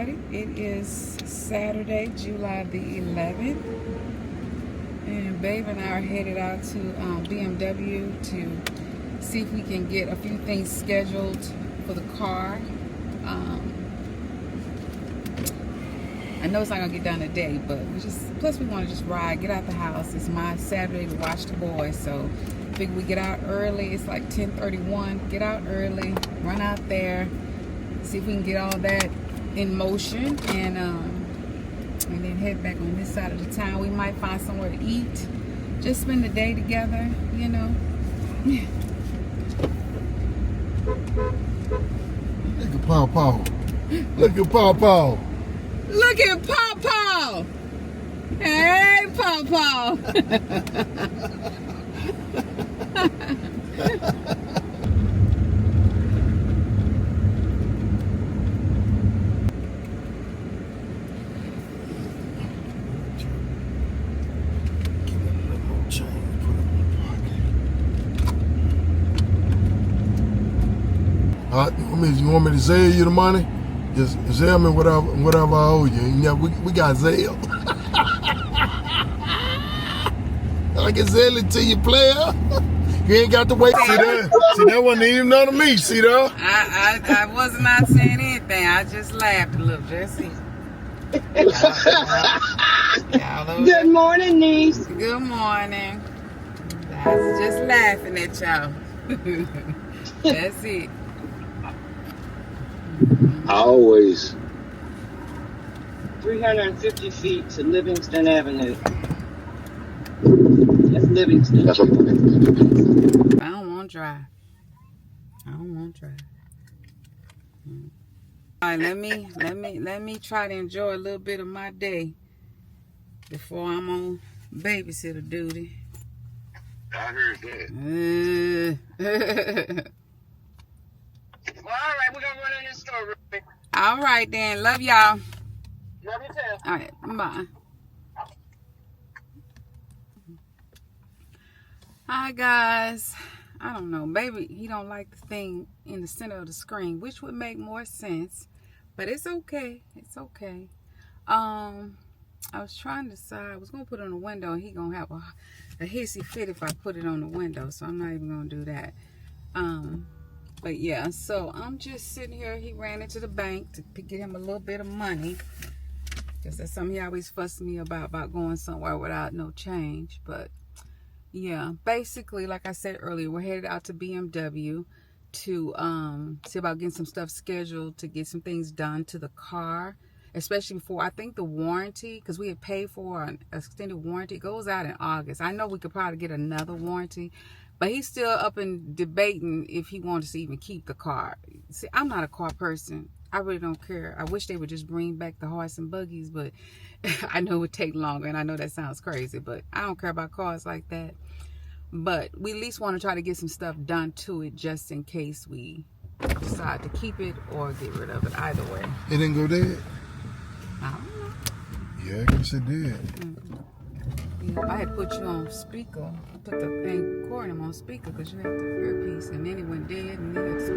everybody. It is Saturday, July the 11th, and Babe and I are headed out to BMW to see if we can get a few things scheduled for the car. I know it's not gonna get done today, but plus we want to just ride, get out the house. It's my Saturday to watch the boys, so I figure we get out early. It's like 10:31. Get out early, run out there, see if we can get all that in motion, and then head back on this side of the town. We might find somewhere to eat, just spend the day together, you know. Look at Paw. Look at Paw. Look at Paw. Hey, Paw. You want me to Zelle you the money? Just Zelle me whatever I owe you. Yeah, we got Zelle. I can Zelle it to you, player. You ain't got to wait. See that wasn't even none of me. See that? I was not saying anything. I just laughed a little. That's it. Good morning, niece. Good morning. I was just laughing at y'all. That's it. Always. 350 feet to Livingston Avenue. That's Livingston. I don't want to drive. All right, let me try to enjoy a little bit of my day before I'm on babysitter duty. I heard that. Well, all right, we're gonna run in this store real quick. All right then, love y'all. Love you too. All right, bye. Hi guys. I don't know, baby, he don't like the thing in the center of the screen, which would make more sense, but it's okay. It's okay. I was trying to decide. I was gonna put it on the window, and he gonna have a hissy fit if I put it on the window, so I'm not even gonna do that. But yeah, so I'm just sitting here. He ran into the bank to get him a little bit of money, because that's something he always fussed me about going somewhere without no change. But yeah, basically, like I said earlier, we're headed out to BMW to see about getting some stuff scheduled to get some things done to the car, especially before, I think, the warranty, because we had paid for an extended warranty. It goes out in August. I know we could probably get another warranty, but he's still up and debating if he wants to even keep the car. See, I'm not a car person. I really don't care. I wish they would just bring back the horse and buggies, but I know it would take longer, and I know that sounds crazy, but I don't care about cars like that. But we at least want to try to get some stuff done to it, just in case we decide to keep it or get rid of it. Either way. It didn't go dead? I don't know. Yeah, I guess it did. I had put you on speaker. I put the thing recording him on speaker because you had the earpiece, and then it went dead, and then it's,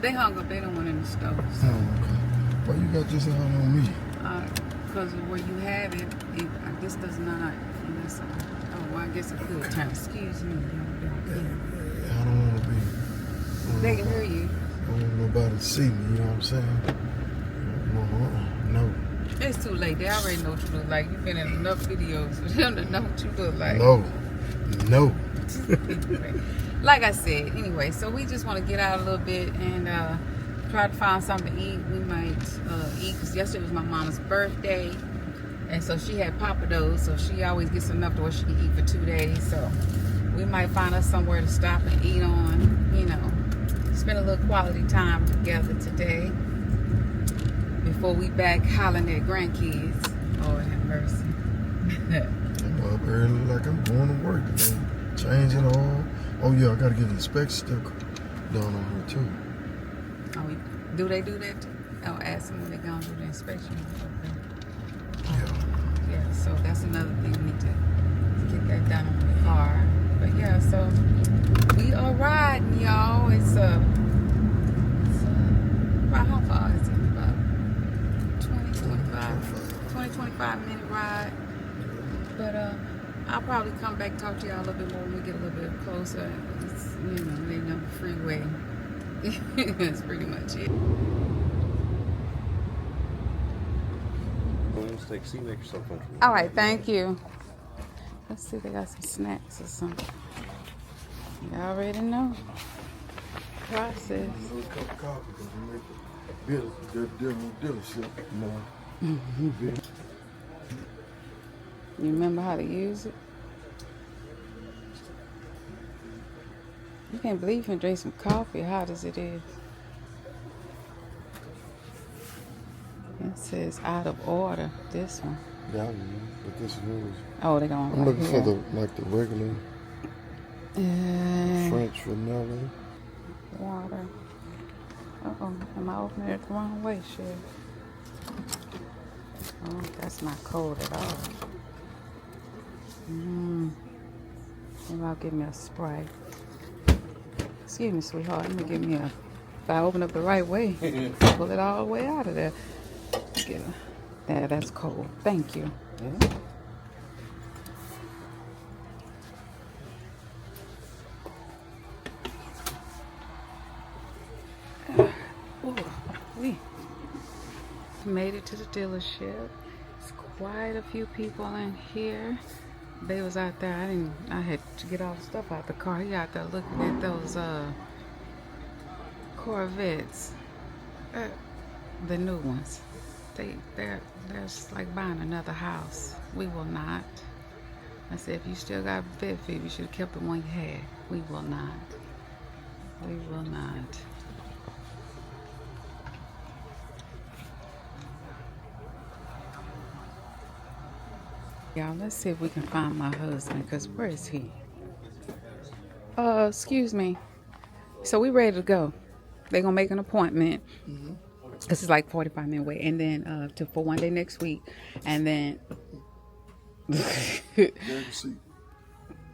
they hung up. They don't want it in the stove. So. Oh, okay. Why you got this out on me? Because of where you have it, this does not. Oh, well, I guess I could turn. Excuse me. I don't want to be. They can hear you. I don't want nobody to see me. You know what I'm saying? No. It's too late. They already know what you look like. You've been in enough videos for them to know what you look like. No. Like I said, anyway, so we just want to get out a little bit and try to find something to eat. We might eat, because yesterday was my mom's birthday, and so she had Papados, so she always gets enough to where she can eat for 2 days. So we might find us somewhere to stop and eat on, you know, spend a little quality time together today before we back hollering at grandkids. Lord have mercy. I'm up early like I'm going to work today. Changing all. Oh yeah, I gotta get an inspection sticker done on her too. Oh, do they do that too? I'll ask them when they're gonna do the inspection. Okay. Yeah, so that's another thing we need to get that done on the car. But yeah, so we are riding, y'all. It's about how far is it? About 45-minute ride. But I'll probably come back and talk to y'all a little bit more when we get a little bit closer. It's, you know, ain't no freeway. That's pretty much it. Take seat, make yourself comfortable. All right, thank you. Let's see if they got some snacks or something. You already know. Process. A little cup of coffee because we make the dealership. No. You remember how to use it? You can't believe you can drink some coffee hot as it is. It says out of order, this one. Yeah, I know, but this is yours. Oh, they don't. I'm looking for the regular French vanilla. Water. Uh-oh, am I opening it the wrong way, shit? Oh, that's not cold at all. Maybe I'll give me a Sprite. Excuse me, sweetheart. Let me give me a... If I open up the right way, pull it all the way out of there. Get a, there, that's cold. Thank you. We made it to the dealership. It's quite a few people in here. They was out there. I had to get all the stuff out the car. He out there looking at those Corvettes, the new ones. They're just like buying another house. We will not. I said, if you still got vet fever, you should have kept the one you had. We will not. We will not. Y'all, let's see if we can find my husband, because where is he? Excuse me. So we ready to go. They're going to make an appointment. Because it's like 45-minute wait. And then for one day next week. And then... Grab a seat.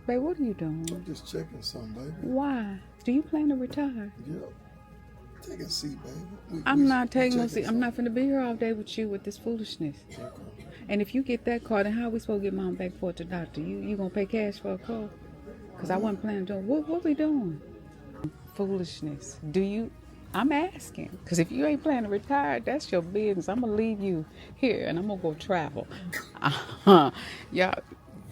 Babe, what are you doing? I'm just checking something, baby. Why? Do you plan to retire? Yeah. Take a seat, baby. I'm not taking no seat. I'm not finna be here all day with you with this foolishness. Okay. And if you get that car, then how are we supposed to get mom back for it to doctor? You gonna pay cash for a car? Because I wasn't planning on doing. What we doing? Foolishness. Do you? I'm asking. Because if you ain't planning to retire, that's your business. I'm gonna leave you here and I'm gonna go travel. Y'all.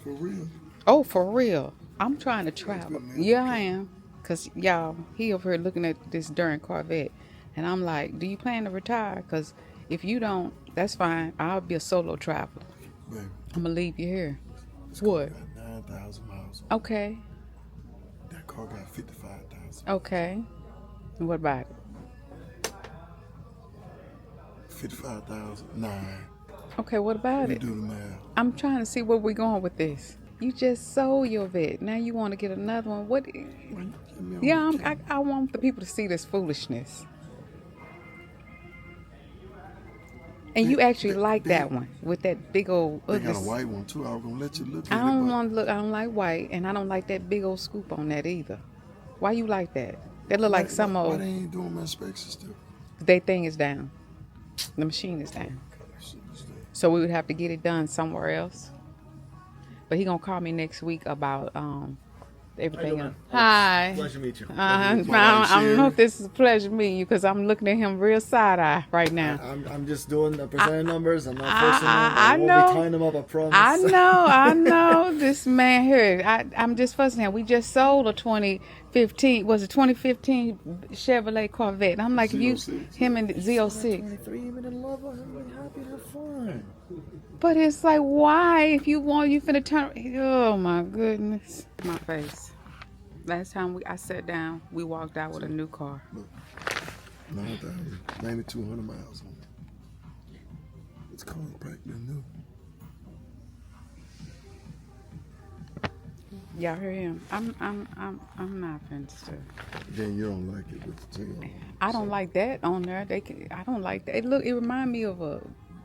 For real? Oh, for real. I'm trying to travel. Yeah, I am. Because, y'all, he over here looking at this darn Corvette. And I'm like, do you plan to retire? Because if you don't, that's fine. I'll be a solo traveler. Baby. I'm going to leave you here. This What? car got 9,000 miles on it. Okay. That car got 55,000. Okay. And what about it? 55,000. 9. Okay, what about You it? do the math. I'm trying to see where we're going with this. You just sold your vet. Now you want to get another one. What? Yeah, I want the people to see this foolishness. And you actually like that one with that big old They ugly. got a white one too. I was gonna let you look at I don't it. want to look. I don't like white, and I don't like that big old scoop on that either. Why you like that? That look like some Why old. they ain't doing my inspections still? Their thing is down. The machine is down. So we would have to get it done somewhere else. But he gonna call me next week about everything else. Hi. Pleasure to meet you. I don't know if this is a pleasure meeting you because I'm looking at him real side eye right now. I'm just doing the percentage numbers. I'm not forcing them. I won't know. be tying them up, I promise. I know this man here. I'm just fussing him. We just sold a 2015. Was it 2015 Chevrolet Corvette? And I'm like, Z06. him and the Z06. 23, even in love with him, be happy to have fun. But it's like, why? If you want, you finna turn. Oh my goodness, my face. Last time I sat down, we walked out with a new car. 9,000, 9,200 miles on it. It's called practically new. Y'all hear him? I'm not finished. Then you don't like it with the tail. I don't like that on there. I don't like that. It remind me of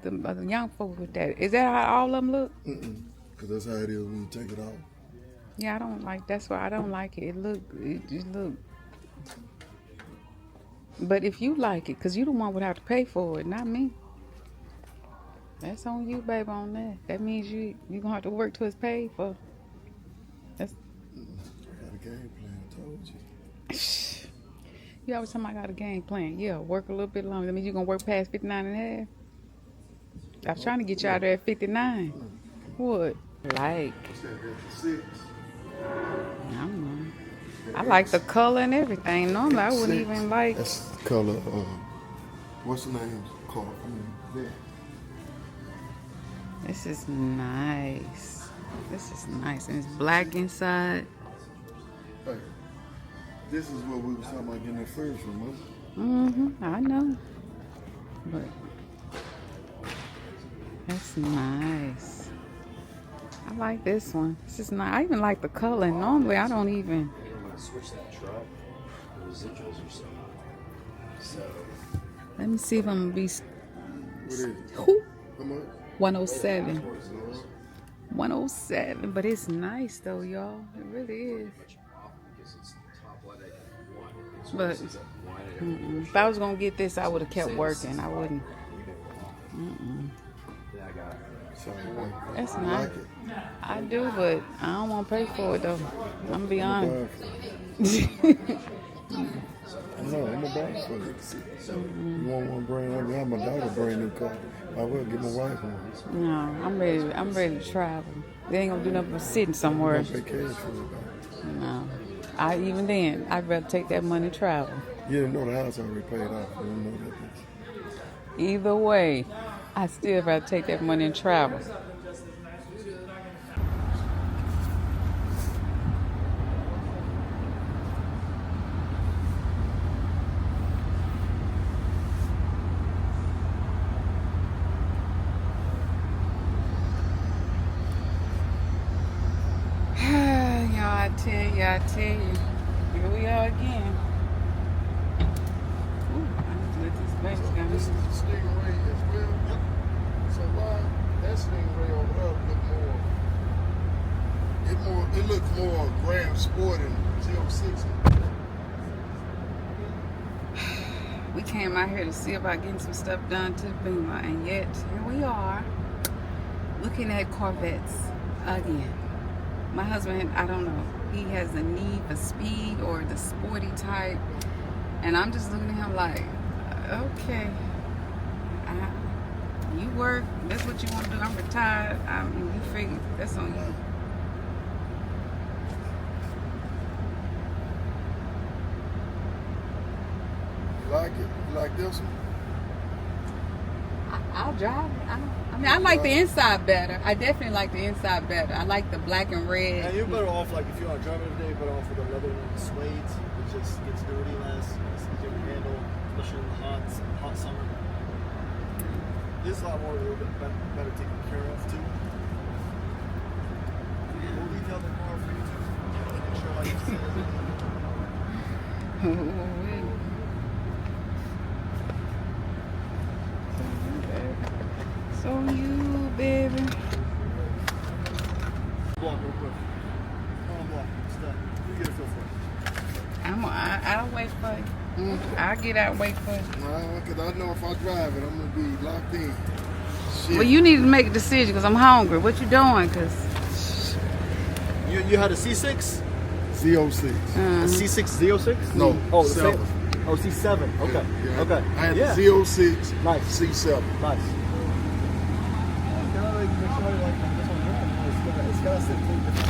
the young folks with that. Is that how all of them look? Because that's how it is when you take it off. Yeah, I don't like. That's why I don't like it. It just look. But if you like it, because you the one would have to pay for it, not me. That's on you, baby, on that. That means you gonna have to work till it's paid for. That's I got a game plan, I told you. you always tell me I got a game plan. Yeah, work a little bit longer. That means you gonna work past 59 and a half. I was trying to get you out there at 59. What? Like, What's that, that's the 6? I don't know. I like the color and everything. Normally, I wouldn't even like. That's the color, what's the name? Called, there. This is nice. This is nice. And it's black inside. Hey, this is what we was talking about getting at first, remember? I know. But that's nice. I like this one. This is nice. I even like the color. Normally, I don't even. Switch that truck. The residuals are so. Let me see if I'm gonna be. What is it? Who? How much? 107. 107. But it's nice though, y'all. It really is. But if I was gonna get this, I would have kept working. I wouldn't. That's nice. Like it. I do, but I don't want to pay for it though. I'm gonna be honest. No, I'm a buy for it. You want one brand new? I have my daughter a brand new car. I will get my wife one. No, I'm ready. I'm ready to travel. They ain't gonna do nothing but sitting somewhere. I'm gonna pay cash for it. No, even then, I'd rather take that money and travel. You didn't know the house already paid off. You didn't know that. Either way, I still rather take that money and travel. I tell you, here we are again. Ooh, I need to let this baby down. This is the Stingray as well. Yep. So why that Stingray over there it looks more Grand Sport and Z06. We came out here to see about getting some stuff done to the Beamer, and yet here we are looking at Corvettes again. My husband, I don't know, he has a need for speed or the sporty type, and I'm just looking at him like, okay, you work, that's what you want to do, I'm retired, I mean, you figure, that's on you. You like it? You like this one? I'll drive it. I like the inside better. I definitely like the inside better. I like the black and red. And you're better off, like, if you want to drive every day, you're better off with the leather and the suede. It just gets dirty less. It's easier to handle, especially in the hot summer. This is a lot more, a little bit better taken care of, too. We'll detail the car for you, too. Making sure, like you said, So you, baby. block real quick. Block. It's done. You get a feel for it. I'll wait for you. I'll get out and wait for you. No, because I know if I drive it, I'm going to be locked in. Shit. Well, you need to make a decision because I'm hungry. What you doing? Because You had a C6? Z06. A C6 Z06? No, Oh, the 7. same. Oh, C7. Okay. Yeah. Okay. I had Yeah. the Z06, Nice. C7. Nice. It's got to sit clean because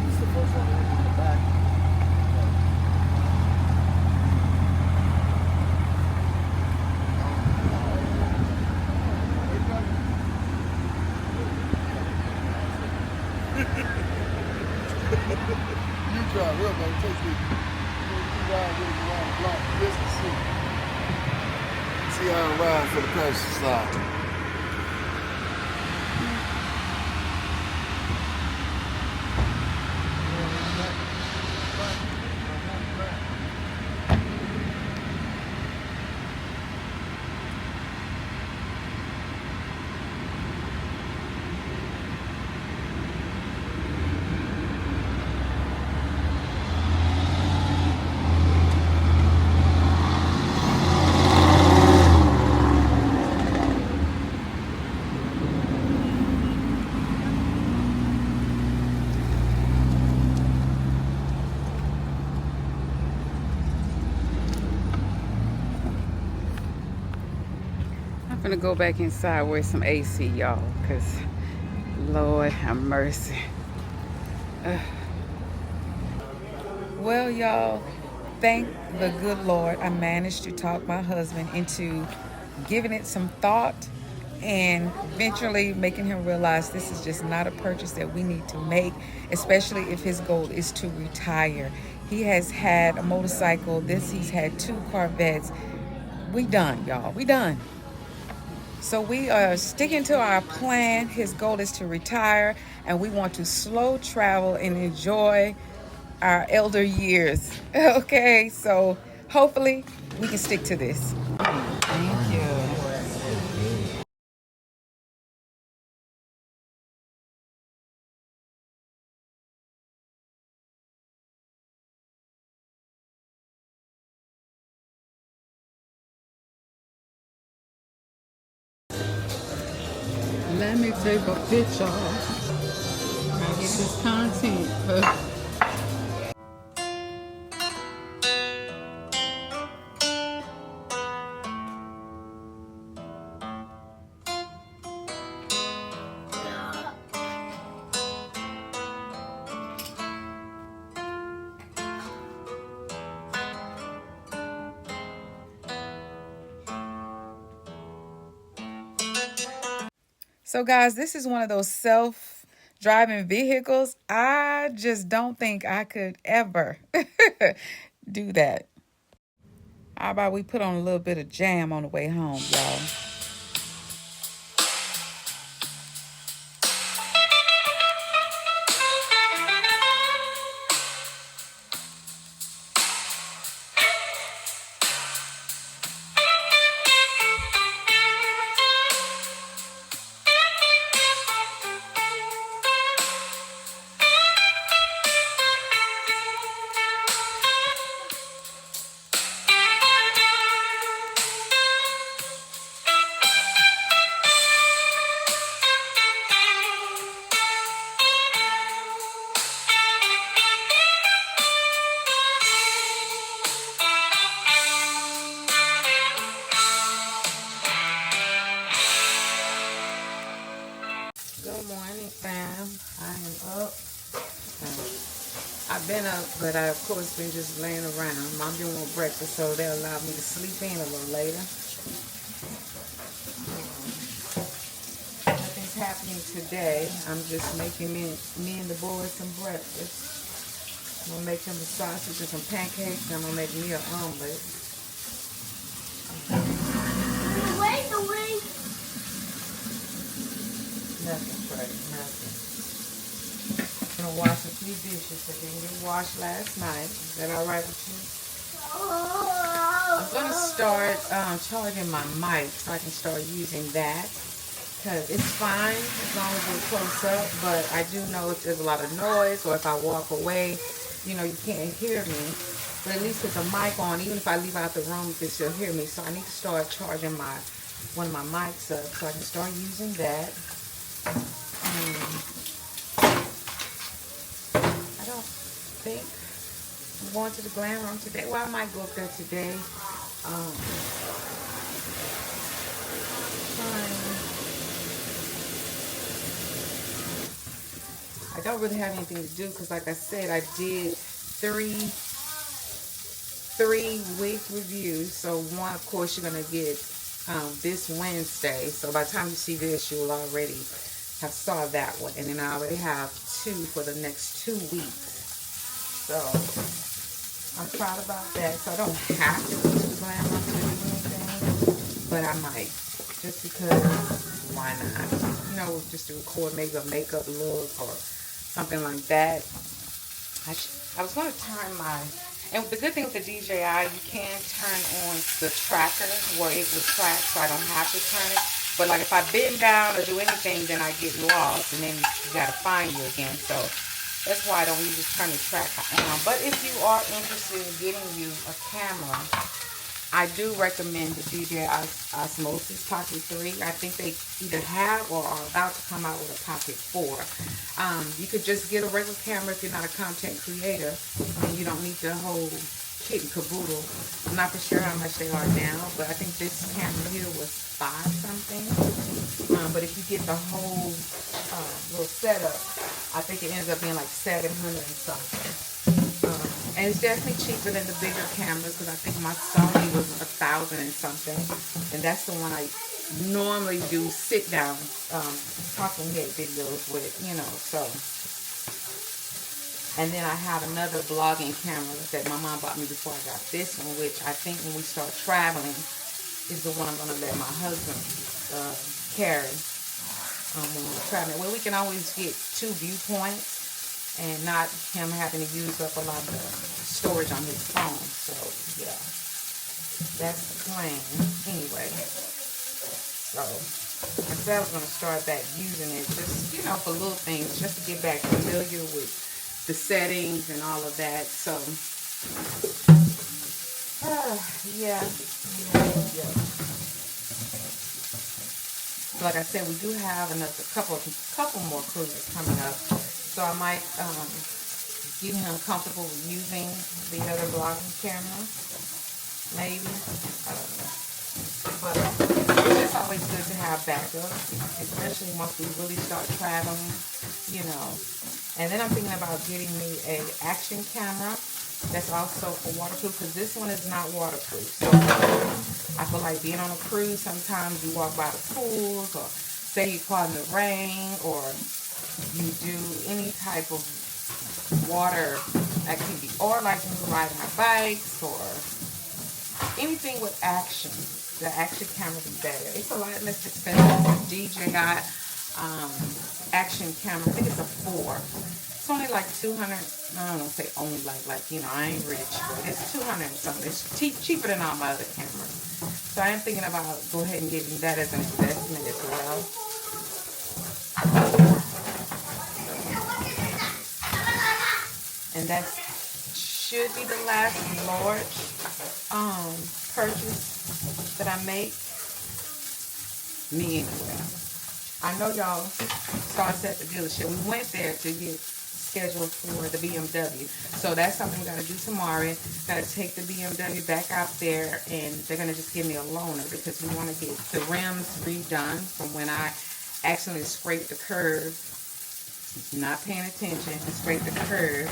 it's the first one in the back. You drive real, man. Take it. You ride with it around the block. Just to see. See how I ride for the passenger side. gonna go back inside where some AC, y'all, because Lord have mercy. Ugh. Well, y'all, thank the good Lord, I managed to talk my husband into giving it some thought and eventually making him realize this is just not a purchase that we need to make, especially if his goal is to retire. He has had a motorcycle. He's had 2 Corvettes. We done, y'all. We done. So we are sticking to our plan. His goal is to retire, and we want to slow travel and enjoy our elder years. Okay, so hopefully we can stick to this. Thank you. Let me take a picture. I get this content. So guys, this is one of those self-driving vehicles. I just don't think I could ever do that. How about we put on a little bit of jam on the way home, y'all? Good morning, fam. I am up. I've been up, but I, of course, been just laying around. Mom didn't want breakfast, so they allowed me to sleep in a little later. Nothing's happening today. I'm just making me and the boys some breakfast. I'm going to make them a sausage and some pancakes, and I'm going to make me an omelet. Nothing, Freddie, nothing. I'm gonna wash a few dishes that didn't get washed last night. Is that all right with you? I'm gonna start charging my mic so I can start using that, because it's fine as long as we're close up, but I do know if there's a lot of noise or if I walk away, you know, you can't hear me. But at least with the mic on, even if I leave out the room, you can still hear me. So I need to start charging one of my mics up so I can start using that. I don't think I'm going to the glam room today. Well, I might go up there today. I don't really have anything to do because, like I said, I did three wig reviews. So one, of course, you're gonna get this Wednesday. So by the time you see this, you will already have saw that one, and then I already have 2 for the next 2 weeks. So I'm proud about that. So I don't have to go to the glam room to do anything, but I might, just because why not? You know, just to record maybe a makeup look or something like that. I was going to turn my, and the good thing with the DJI, you can turn on the tracker where it will track, so I don't have to turn it. But like if I bend down or do anything, then I get lost, and then you gotta find you again. So that's why I don't usually turn the tracker on. But if you are interested in getting you a camera, I do recommend the DJI Osmosis Pocket 3. I think they either have or are about to come out with a Pocket 4. You could just get a regular camera if you're not a content creator. And you don't need the whole kit and caboodle. I'm not for sure how much they are now, but I think this camera here was $5 something. But if you get the whole little setup, I think it ends up being like $700 and something. And it's definitely cheaper than the bigger cameras, because I think my Sony was $1,000 and something, and that's the one I normally do sit down talking head videos with, you know. So, and then I have another vlogging camera that my mom bought me before I got this one, which I think when we start traveling is the one I'm going to let my husband carry when we're traveling. Well, we can always get 2 viewpoints and not him having to use up a lot of storage on his phone. So, yeah, that's the plan. Anyway, so I said I was going to start back using it, just, you know, for little things, just to get back familiar with the settings and all of that. So, yeah. Like I said, we do have another couple more cruises coming up. So I might get him comfortable with using the other vlogging camera, maybe. I don't know. But it's just always good to have backup, especially once we really start traveling, you know. And then I'm thinking about getting me a action camera that's also waterproof, because this one is not waterproof. So I feel like being on a cruise, sometimes you walk by the pools, or say you're caught in the rain, or you do any type of water activity, or like when you're riding our bikes, or anything with action. The action camera would be better. It's a lot less expensive. DJI action camera, I think it's a 4. It's only like 200. I don't want to say only like, you know, I ain't rich, but it's 200 and something. It's cheaper than all my other cameras. So I am thinking about go ahead and getting that as an investment as well. And that should be the last large purchase that I make. Me anyway. I know y'all saw us at the dealership. We went there to get scheduled for the BMW. So that's something we got to do tomorrow. Got to take the BMW back out there, and they're going to just give me a loaner because we want to get the rims redone from when I accidentally scraped the curb. Not paying attention, and scrape the curb.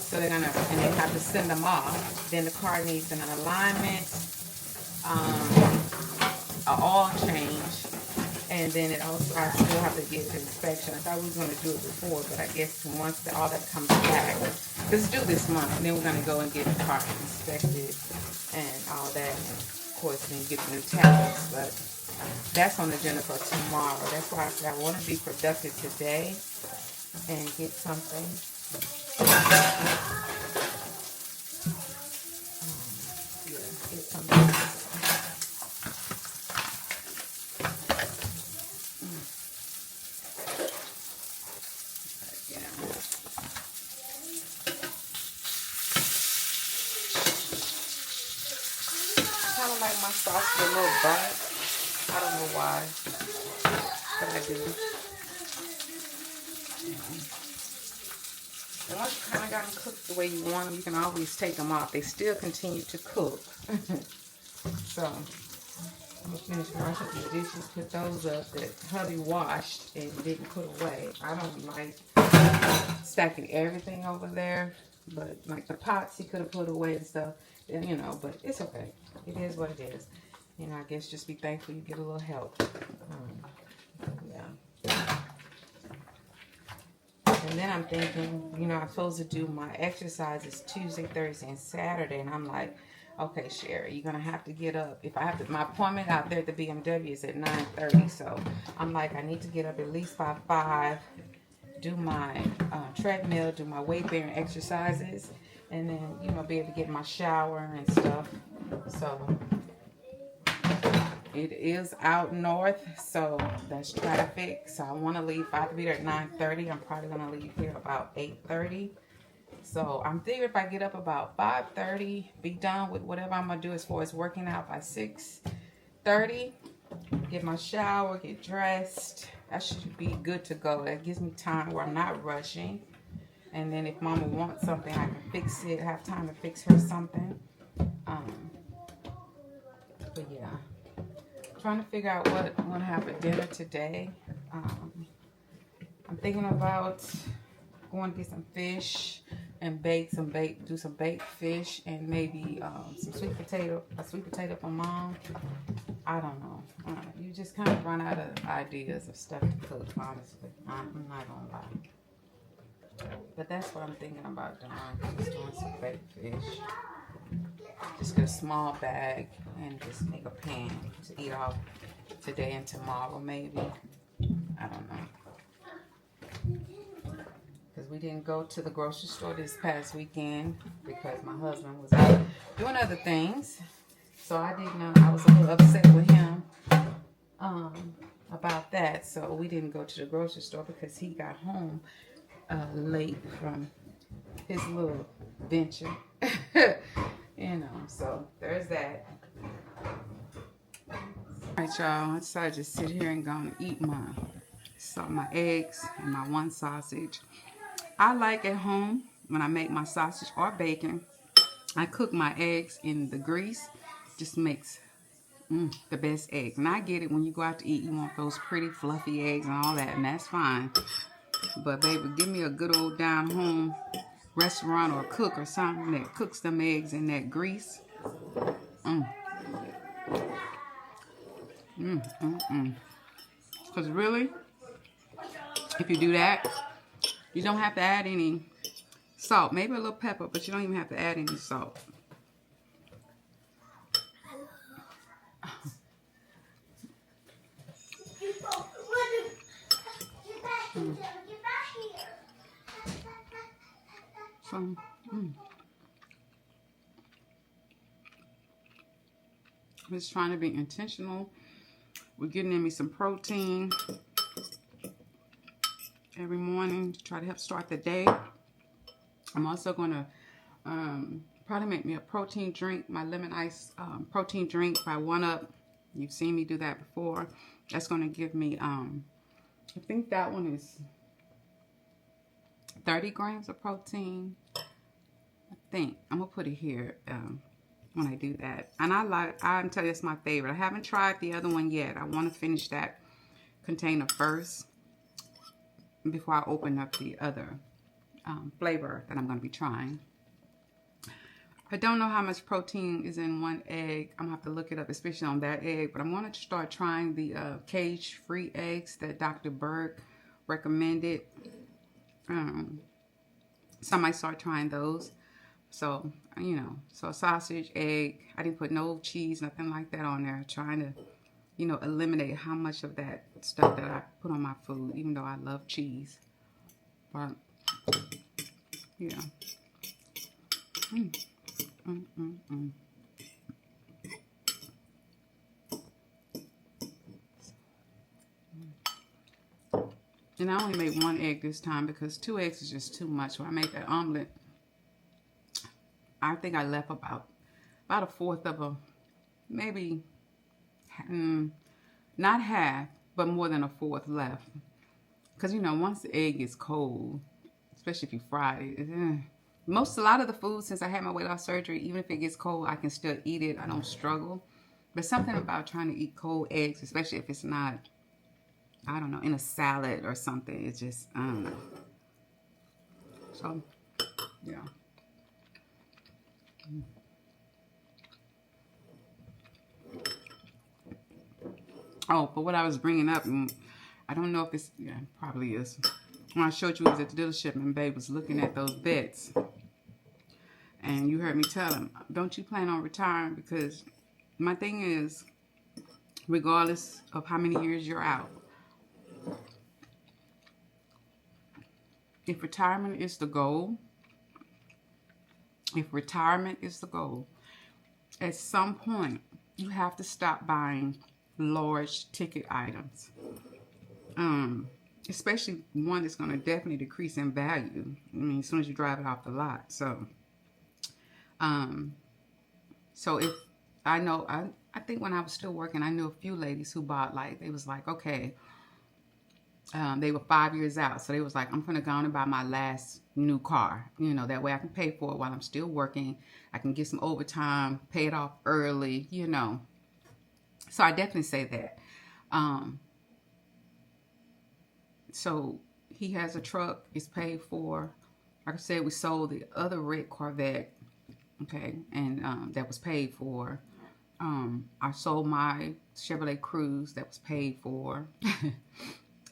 So they're gonna, and they have to send them off. Then the car needs an alignment, an oil change, and then it also, I still have to get the inspection. I thought we was gonna do it before, but I guess once all that comes back, because it's due this month, and then we're gonna go and get the car inspected and all that. And of course, then you get the new tags, but that's on the agenda for tomorrow. That's why I said I want to be productive today and get something. Get something. Kind of like my sauce is a little burnt. I don't know why, but I do. And once you kind of got them cooked the way you want them, you can always take them off. They still continue to cook. So, I'm going to finish washing the dishes, put those up that hubby washed and didn't put away. I don't like stacking everything over there, but like the pots he could have put away and stuff, you know, but it's okay. It is what it is. You know, I guess just be thankful you get a little help. Yeah. And then I'm thinking, you know, I'm supposed to do my exercises Tuesday, Thursday, and Saturday. And I'm like, okay, Sherry, you're going to have to get up. If I have to, my appointment out there at the BMW is at 9:30. So I'm like, I need to get up at least by 5, do my treadmill, do my weight-bearing exercises, and then, you know, be able to get my shower and stuff. So it is out north, so that's traffic. So I want to leave. I have to be there at 9:30. I'm probably going to leave here about 8:30. So I'm thinking if I get up about 5:30, be done with whatever I'm going to do as far as working out by 6:30, get my shower, get dressed. I should be good to go. That gives me time where I'm not rushing. And then if Mama wants something, I can fix it, have time to fix her something. But yeah, trying to figure out what I'm gonna have for dinner today. I'm thinking about going to get some fish and do some baked fish and maybe some a sweet potato for mom. I don't know. You just kind of run out of ideas of stuff to cook, honestly. I'm not gonna lie. But that's what I'm thinking about doing. Just doing some baked fish. Just get a small bag and just make a pan to eat off today and tomorrow maybe. I don't know. Because we didn't go to the grocery store this past weekend because my husband was out doing other things. So I was a little upset with him about that. So we didn't go to the grocery store because he got home late from his little venture. So there's that. Alright, y'all, I decided to sit here and go and eat my eggs and my one sausage. I like at home when I make my sausage or bacon, I cook my eggs in the grease. Just makes the best eggs. And I get it, when you go out to eat, you want those pretty fluffy eggs and all that, and that's fine. But baby, give me a good old down home restaurant or cook or something that cooks them eggs in that grease. Because really, if you do that, you don't have to add any salt. Maybe a little pepper, but you don't even have to add any salt. So, I'm just trying to be intentional. We're getting in me some protein every morning to try to help start the day. I'm also going to probably make me a protein drink, my lemon ice protein drink by 1UP. You've seen me do that before. That's going to give me, I think that one is 30 grams of protein. I think. I'm going to put it here when I do that. And I'm telling you, it's my favorite. I haven't tried the other one yet. I want to finish that container first before I open up the other flavor that I'm going to be trying. I don't know how much protein is in one egg. I'm going to have to look it up, especially on that egg. But I'm going to start trying the cage-free eggs that Dr. Berg recommended. So I might start trying those. So, so sausage, egg. I didn't put no cheese, nothing like that on there. Trying to, eliminate how much of that stuff that I put on my food, even though I love cheese. But, yeah. And I only made 1 egg this time because 2 eggs is just too much. When I made that omelet, I think I left about a fourth of a, maybe, not half, but more than a fourth left. Because, once the egg is cold, especially if you fry it, a lot of the food, since I had my weight loss surgery, even if it gets cold, I can still eat it. I don't struggle. But something about trying to eat cold eggs, especially if it's not, I don't know, in a salad or something, it's just, I don't know. So, yeah. Oh, but what I was bringing up, I don't know if it's, yeah, probably is. When I showed you, it was at the dealership and Babe was looking at those bets. And you heard me tell him, don't you plan on retiring? Because my thing is, regardless of how many years you're out, if retirement is the goal, at some point, you have to stop buying large ticket items. Especially one that's going to definitely decrease in value. I mean, as soon as you drive it off the lot. So, if I know, I think when I was still working, I knew a few ladies who bought, like, they was like, okay, They were 5 years out. So they was like, I'm going to go on and buy my last new car. You know, that way I can pay for it while I'm still working. I can get some overtime, pay it off early, you know. So I definitely say that. So he has a truck. It's paid for. Like I said, we sold the other red Corvette. Okay. And that was paid for. I sold my Chevrolet Cruze. That was paid for.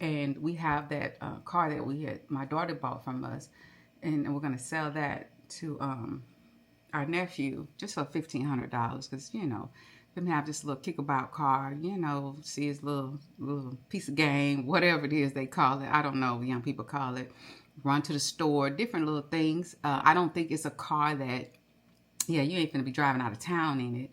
And we have that car that my daughter bought from us, and we're gonna sell that to our nephew just for $1,500, because you know, them have this little kickabout car, you know, see his little piece of game, whatever it is they call it. I don't know, young people call it. Run to the store, different little things. I don't think it's a car that, yeah, you ain't gonna be driving out of town in it.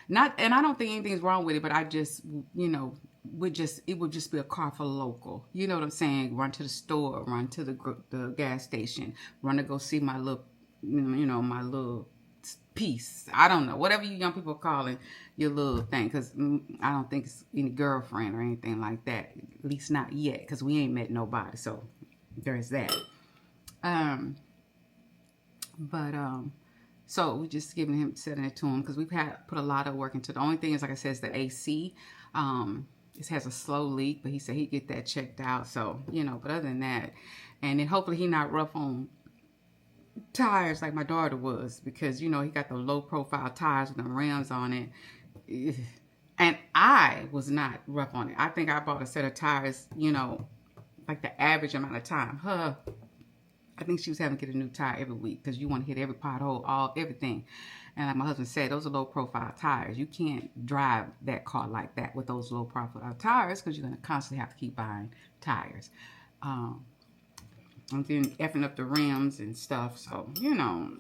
And I don't think anything's wrong with it, but I just, you know, it would just be a car for local. You know what I'm saying? Run to the store, run to the gas station, run to go see my little, you know, my little piece. I don't know, whatever you young people call it, your little thing, because I don't think it's any girlfriend or anything like that. At least not yet, because we ain't met nobody. So there's that. So we just setting it to him, because we've put a lot of work into it. The only thing is, like I said, is the AC. It has a slow leak, but he said he'd get that checked out. So, you know, but other than that, and then hopefully he not rough on tires like my daughter was, because, you know, he got the low profile tires with the rims on it. And I was not rough on it. I think I bought a set of tires, you know, like the average amount of time. I think she was having to get a new tire every week, because you want to hit every pothole, everything. And like my husband said, those are low profile tires. You can't drive that car like that with those low profile tires, because you're going to constantly have to keep buying tires. And then effing up the rims and stuff. So, you know.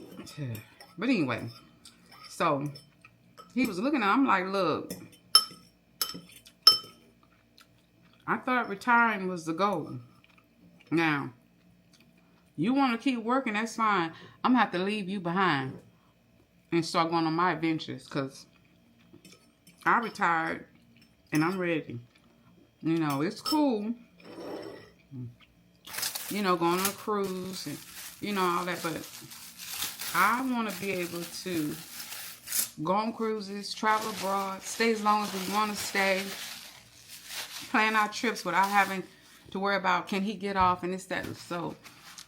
But anyway. So, he was looking at it. I'm like, look. I thought retiring was the goal. Now, you want to keep working, that's fine. I'm going to have to leave you behind and start going on my adventures, because I retired and I'm ready. You know, it's cool, you know, going on a cruise and, you know, all that, but I want to be able to go on cruises, travel abroad, stay as long as we want to stay, plan our trips without having to worry about, can he get off and this, that. So,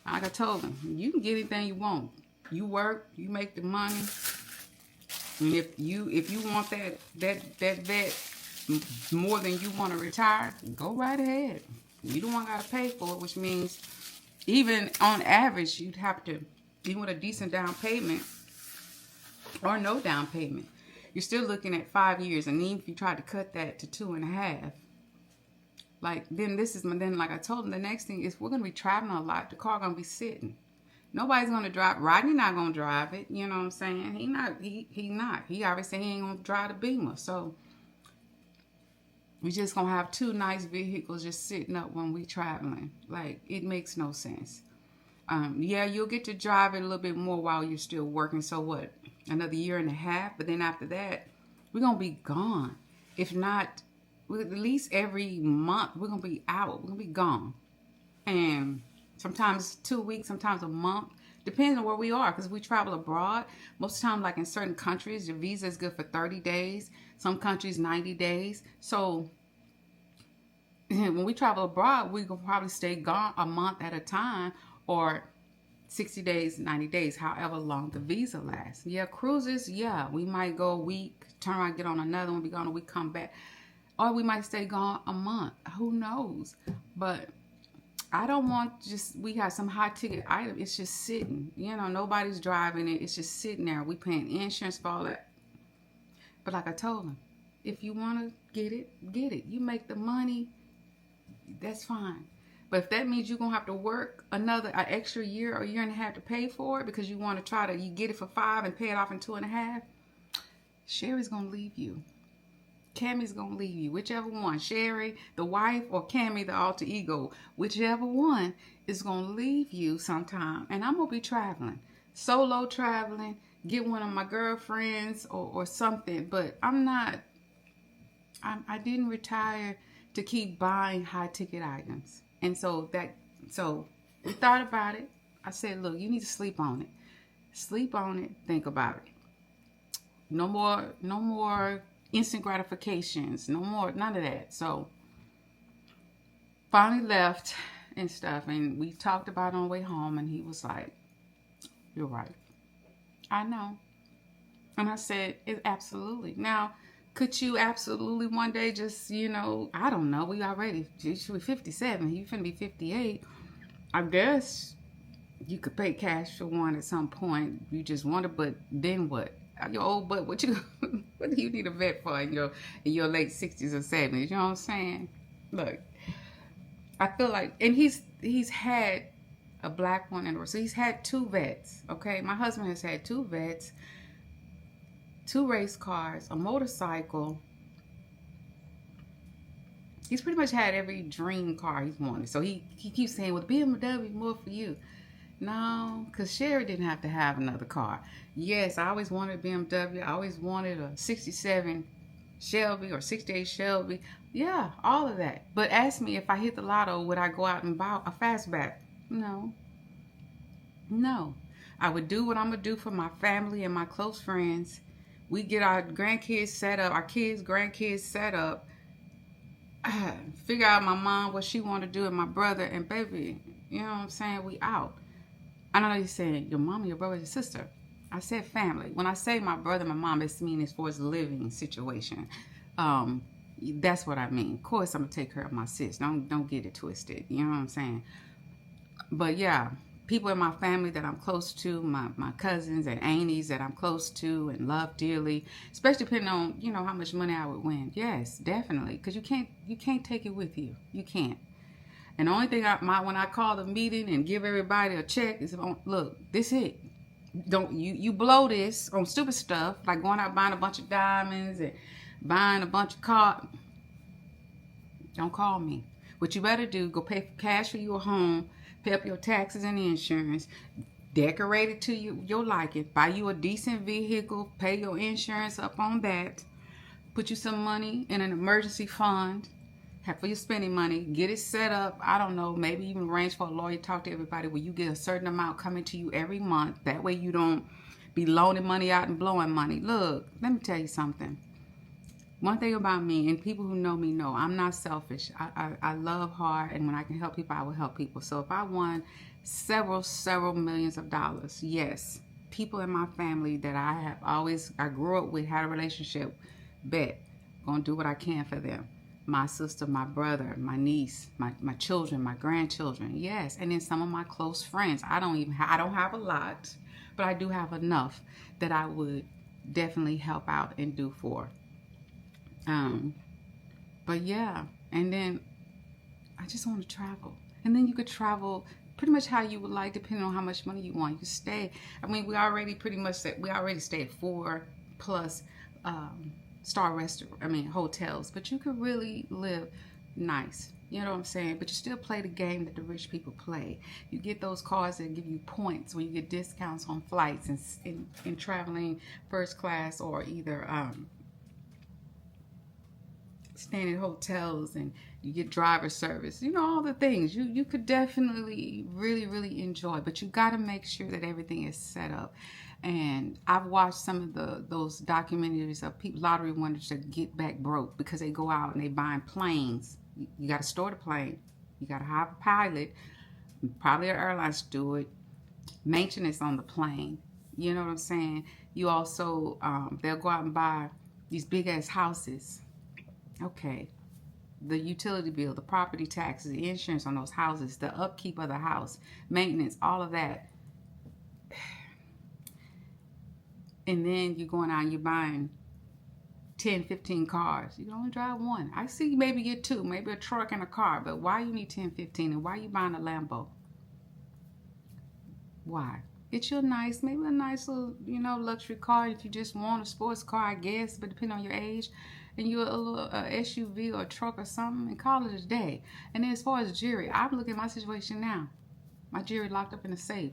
like I told him, you can get anything you want. You work, you make the money. And if you want that vet more than you want to retire, go right ahead. You don't want to pay for it, which means even on average, you'd have to, even with a decent down payment or no down payment, you're still looking at 5 years. And even if you try to cut that to 2.5, like, then like I told him, the next thing is we're going to be traveling a lot. The car going to be sitting. Nobody's going to drive. Rodney not going to drive it. You know what I'm saying? He not. He already said he ain't going to drive the Beamer. So we just going to have 2 nice vehicles just sitting up when we traveling. Like, it makes no sense. Yeah, you'll get to drive it a little bit more while you're still working. So what? Another 1.5 years? But then after that, we're going to be gone. If not, at least every month, we're going to be out. We're going to be gone. And sometimes 2 weeks, sometimes a month. Depends on where we are, because we travel abroad. Most of the time, like in certain countries, your visa is good for 30 days. Some countries, 90 days. So when we travel abroad, we will probably stay gone a month at a time, or 60 days, 90 days, however long the visa lasts. Yeah, cruises, yeah, we might go a week, turn around, get on another one, be gone a week, come back. Or we might stay gone a month. Who knows? But I don't want we have some high ticket item. It's just sitting. You know, nobody's driving it. It's just sitting there. We paying insurance for all that. But like I told him, if you want to get it, get it. You make the money, that's fine. But if that means you're going to have to work an extra year or 1.5 years to pay for it, because you want to you get it for 5 and pay it off in 2.5, Sherry's going to leave you. Kammy's going to leave you. Whichever one, Sherry, the wife, or Kammy, the alter ego, whichever one is going to leave you sometime. And I'm going to be traveling. Solo traveling. Get one of my girlfriends or something. But I didn't retire to keep buying high ticket items. And so we thought about it. I said, look, you need to sleep on it. Sleep on it. Think about it. No more instant gratifications. No more, none of that. So finally left and stuff. And we talked about it on the way home. And he was like, you're right. I know. And I said, absolutely. Now, could you absolutely one day just, I don't know. We're 57. You finna be 58. I guess you could pay cash for one at some point. You just want it, but then what? Your old butt, what do you need a vet for in your late 60s or 70s? You know what I'm saying? Look, I feel like, and he's had a black one, and so he's had 2 vets. Okay, my husband has had 2 vets, 2 race cars, a motorcycle. He's pretty much had every dream car he's wanted. So he keeps saying, well, BMW more for you. No, because Sherry didn't have to have another car. Yes, I always wanted a BMW. I always wanted a 67 Shelby or 68 Shelby. Yeah, all of that. But ask me, if I hit the lotto, would I go out and buy a fastback? No. I would do what I'm going to do for my family and my close friends. We get our grandkids set up, our kids, grandkids set up. Figure out my mom, what she want to do, and my brother, and baby, you know what I'm saying? We out. I know you're saying your mom, your brother, your sister. I said family. When I say my brother, my mom, it's mean as far as living situation. That's what I mean. Of course, I'm gonna take care of my sis. Don't get it twisted. You know what I'm saying? But yeah, people in my family that I'm close to, my cousins and aunties that I'm close to and love dearly, especially depending on how much money I would win. Yes, definitely, because you can't take it with you. You can't. And the only thing when I call the meeting and give everybody a check is, look, this it. Don't you blow this on stupid stuff like going out buying a bunch of diamonds and buying a bunch of cars. Don't call me. What you better do, go pay cash for your home, pay up your taxes and insurance, decorate it to your liking, buy you a decent vehicle, pay your insurance up on that, put you some money in an emergency fund. For your spending money, get it set up. I don't know, maybe even arrange for a lawyer, talk to everybody where you get a certain amount coming to you every month. That way you don't be loaning money out and blowing money. Look, let me tell you something. One thing about me, and people who know me know, I'm not selfish. I love hard, and when I can help people, I will help people. So if I won several millions of dollars, yes, people in my family that I grew up with, had a relationship, gonna do what I can for them. My sister, my brother, my niece, my children, my grandchildren. Yes. And then some of my close friends. I don't have a lot, but I do have enough that I would definitely help out and do for. But yeah. And then I just want to travel. And then you could travel pretty much how you would like, depending on how much money you want. You stay. I mean, we already stay at 4+ star hotels, but you could really live nice. You know what I'm saying? But you still play the game that the rich people play. You get those cars that give you points when you get discounts on flights and traveling first class, or either staying in hotels, and you get driver service. All the things you could definitely really enjoy, but you got to make sure that everything is set up. And I've watched some of those documentaries of people, lottery winners, that get back broke because they go out and they buying planes. You got to store the plane. You got to have a pilot, probably an airline steward, maintenance on the plane. You know what I'm saying? You also, they'll go out and buy these big ass houses. Okay. The utility bill, the property taxes, the insurance on those houses, the upkeep of the house, maintenance, all of that. And then you're going out and you're buying 10, 15 cars. You can only drive one. I see you maybe get 2, maybe a truck and a car, but why you need 10, 15? And why you buying a Lambo? Why? Get you maybe a nice little, luxury car if you just want a sports car, I guess, but depending on your age. And you're a little SUV or a truck or something, and call it a day. And then as far as jewelry, I'm looking at my situation now. My jewelry locked up in a safe.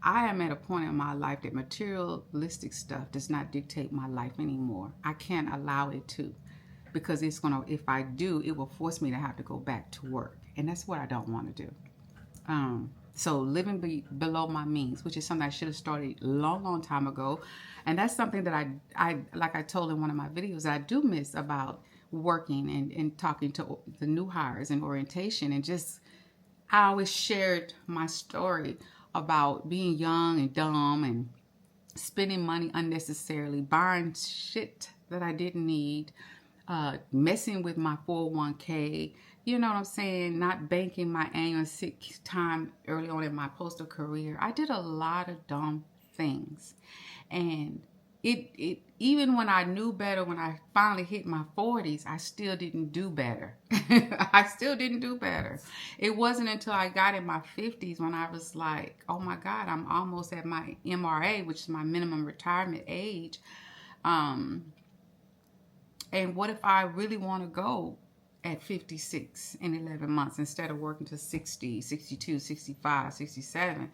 I am at a point in my life that materialistic stuff does not dictate my life anymore. I can't allow it to, because if I do, it will force me to have to go back to work. And that's what I don't want to do. So living below my means, which is something I should have started a long time ago. And that's something that I like I told in one of my videos, that I do miss about working and talking to the new hires and orientation. And just, I always shared my story about being young and dumb and spending money unnecessarily, buying shit that I didn't need, messing with my 401k, you know what I'm saying, not banking my annual sick time early on in my postal career. I did a lot of dumb things. And it even when I knew better, when I finally hit my 40s, I still didn't do better. I still didn't do better. It wasn't until I got in my 50s when I was like, oh my God, I'm almost at my MRA, which is my minimum retirement age. And what if I really want to go at 56 in 11 months instead of working to 60, 62, 65, 67?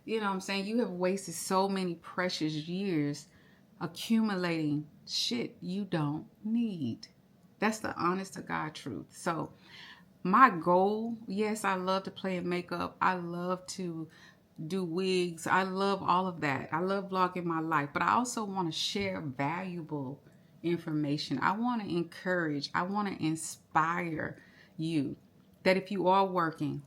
You know what I'm saying? You have wasted so many precious years accumulating shit you don't need. That's the honest to God truth. So my goal, yes, I love to play in makeup. I love to do wigs. I love all of that. I love vlogging my life, but I also want to share valuable information. I want to encourage, I want to inspire you that if you are working,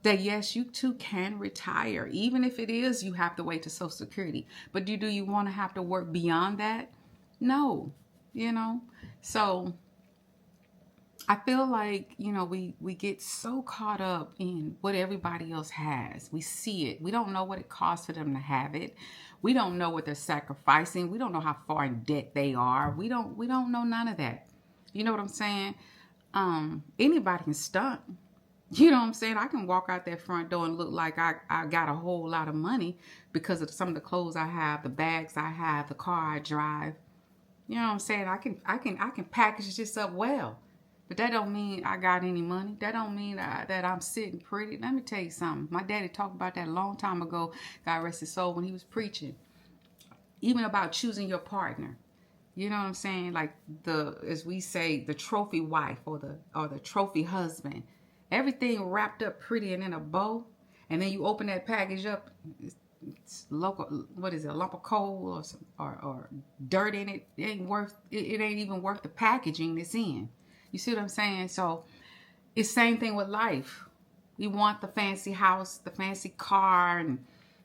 that yes, you too can retire. Even if it is, you have to wait to Social Security. But do you want to have to work beyond that? No, you know? So I feel like, you know, we get so caught up in what everybody else has. We see it. We don't know what it costs for them to have it. We don't know what they're sacrificing. We don't know how far in debt they are. We don't know none of that. You know what I'm saying? Anybody can stunt. You know what I'm saying? I can walk out that front door and look like I got a whole lot of money because of some of the clothes I have, the bags I have, the car I drive. You know what I'm saying? I can package this up well. But that don't mean I got any money. That don't mean that I'm sitting pretty. Let me tell you something. My daddy talked about that a long time ago, God rest his soul, when he was preaching. Even about choosing your partner. You know what I'm saying? Like as we say, the trophy wife or the trophy husband. Everything wrapped up pretty and in a bow. And then you open that package up, it's local, what is it, a lump of coal or dirt in it. It ain't even worth the packaging it's in. You see what I'm saying? So it's same thing with life. We want the fancy house, the fancy car, and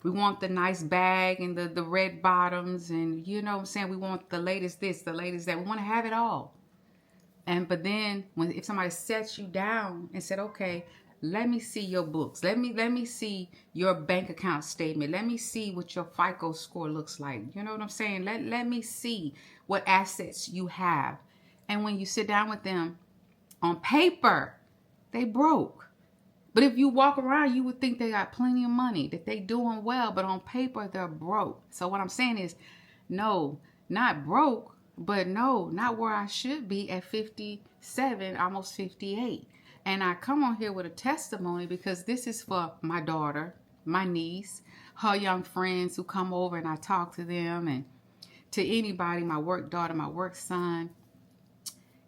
we want the nice bag and the red bottoms, and you know what I'm saying? We want the latest this, the latest that. We want to have it all. But then if somebody sets you down and said, okay, let me see your books. Let me see your bank account statement. Let me see what your FICO score looks like. You know what I'm saying? Let me see what assets you have. And when you sit down with them, on paper, they broke. But if you walk around, you would think they got plenty of money, that they doing well, but on paper, they're broke. So what I'm saying is, no, not broke, but no, not where I should be at 57, almost 58. And I come on here with a testimony because this is for my daughter, my niece, her young friends who come over and I talk to them, and to anybody, my work daughter, my work son,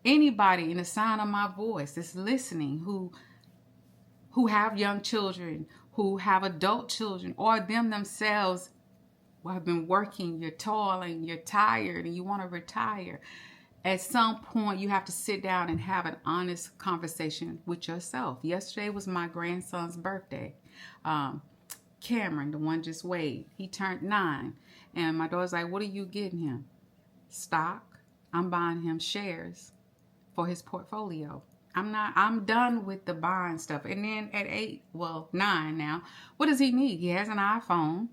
anybody in the sound of my voice that's listening who have young children, who have adult children, or them themselves who have been working, you're toiling, you're tired, and you want to retire. At some point, you have to sit down and have an honest conversation with yourself. Yesterday was my grandson's birthday. Cameron, the one just weighed, he turned 9. And my daughter's like, what are you getting him? Stock. I'm buying him shares for his portfolio. I'm done with the buying stuff. And then at 9 now, what does he need? He has an iPhone.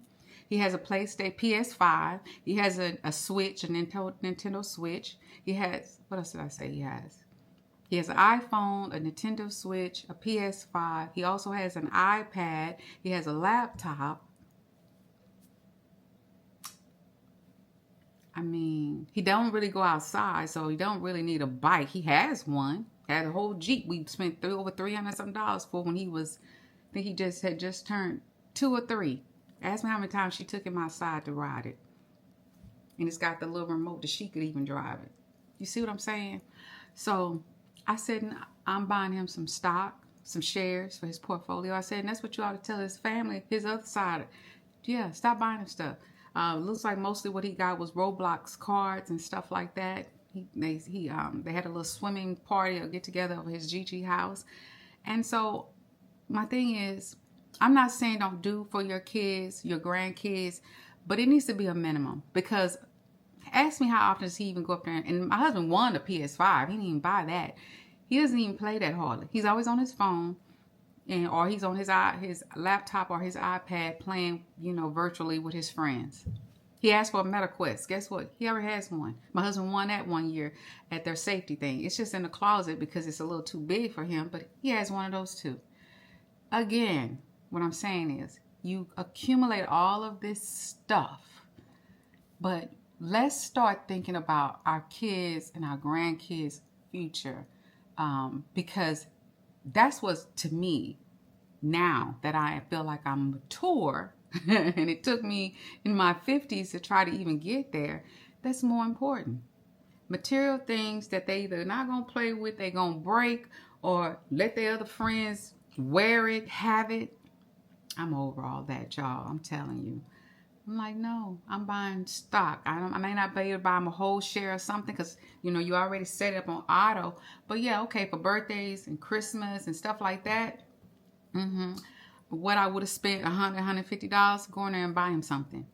He has a PlayStation, PS5. He has a Switch, a Nintendo Switch. He has, what else did I say he has? He has an iPhone, a Nintendo Switch, a PS5. He also has an iPad. He has a laptop. I mean, he don't really go outside, so he don't really need a bike. He has one. Had a whole Jeep we spent over $300 some for when he was, I think he had just turned 2 or 3. Ask me how many times she took him outside to ride it. And it's got the little remote that she could even drive it. You see what I'm saying? So I said, I'm buying him some stock. some shares for his portfolio. I said, and that's what you ought to tell his family, his other side. Yeah, stop buying him stuff. Looks like mostly what he got was Roblox cards and stuff like that. They had a little swimming party or get together over his Gigi house. And so my thing is, I'm not saying don't do for your kids, your grandkids, but it needs to be a minimum. Because ask me how often does he even go up there? And my husband won the PS5. He didn't even buy that. He doesn't even play that hardly. He's always on his phone, or he's on his laptop or his iPad playing, virtually with his friends. He asked for a MetaQuest. Guess what? He already has one. My husband won that one year at their safety thing. It's just in the closet because it's a little too big for him, but he has one of those too. Again, what I'm saying is you accumulate all of this stuff, but let's start thinking about our kids and our grandkids' future, because that's what's, to me, now that I feel like I'm mature, and it took me in my 50s to try to even get there, that's more important. Material things that they either not going to play with, they're going to break, or let their other friends wear it, have it. I'm over all that, y'all. I'm telling you. I'm like, no, I'm buying stock. I may not be able to buy them a whole share or something because, you already set it up on auto. But yeah, okay, for birthdays and Christmas and stuff like that, what I would have spent $100, $150 going there and buy him something,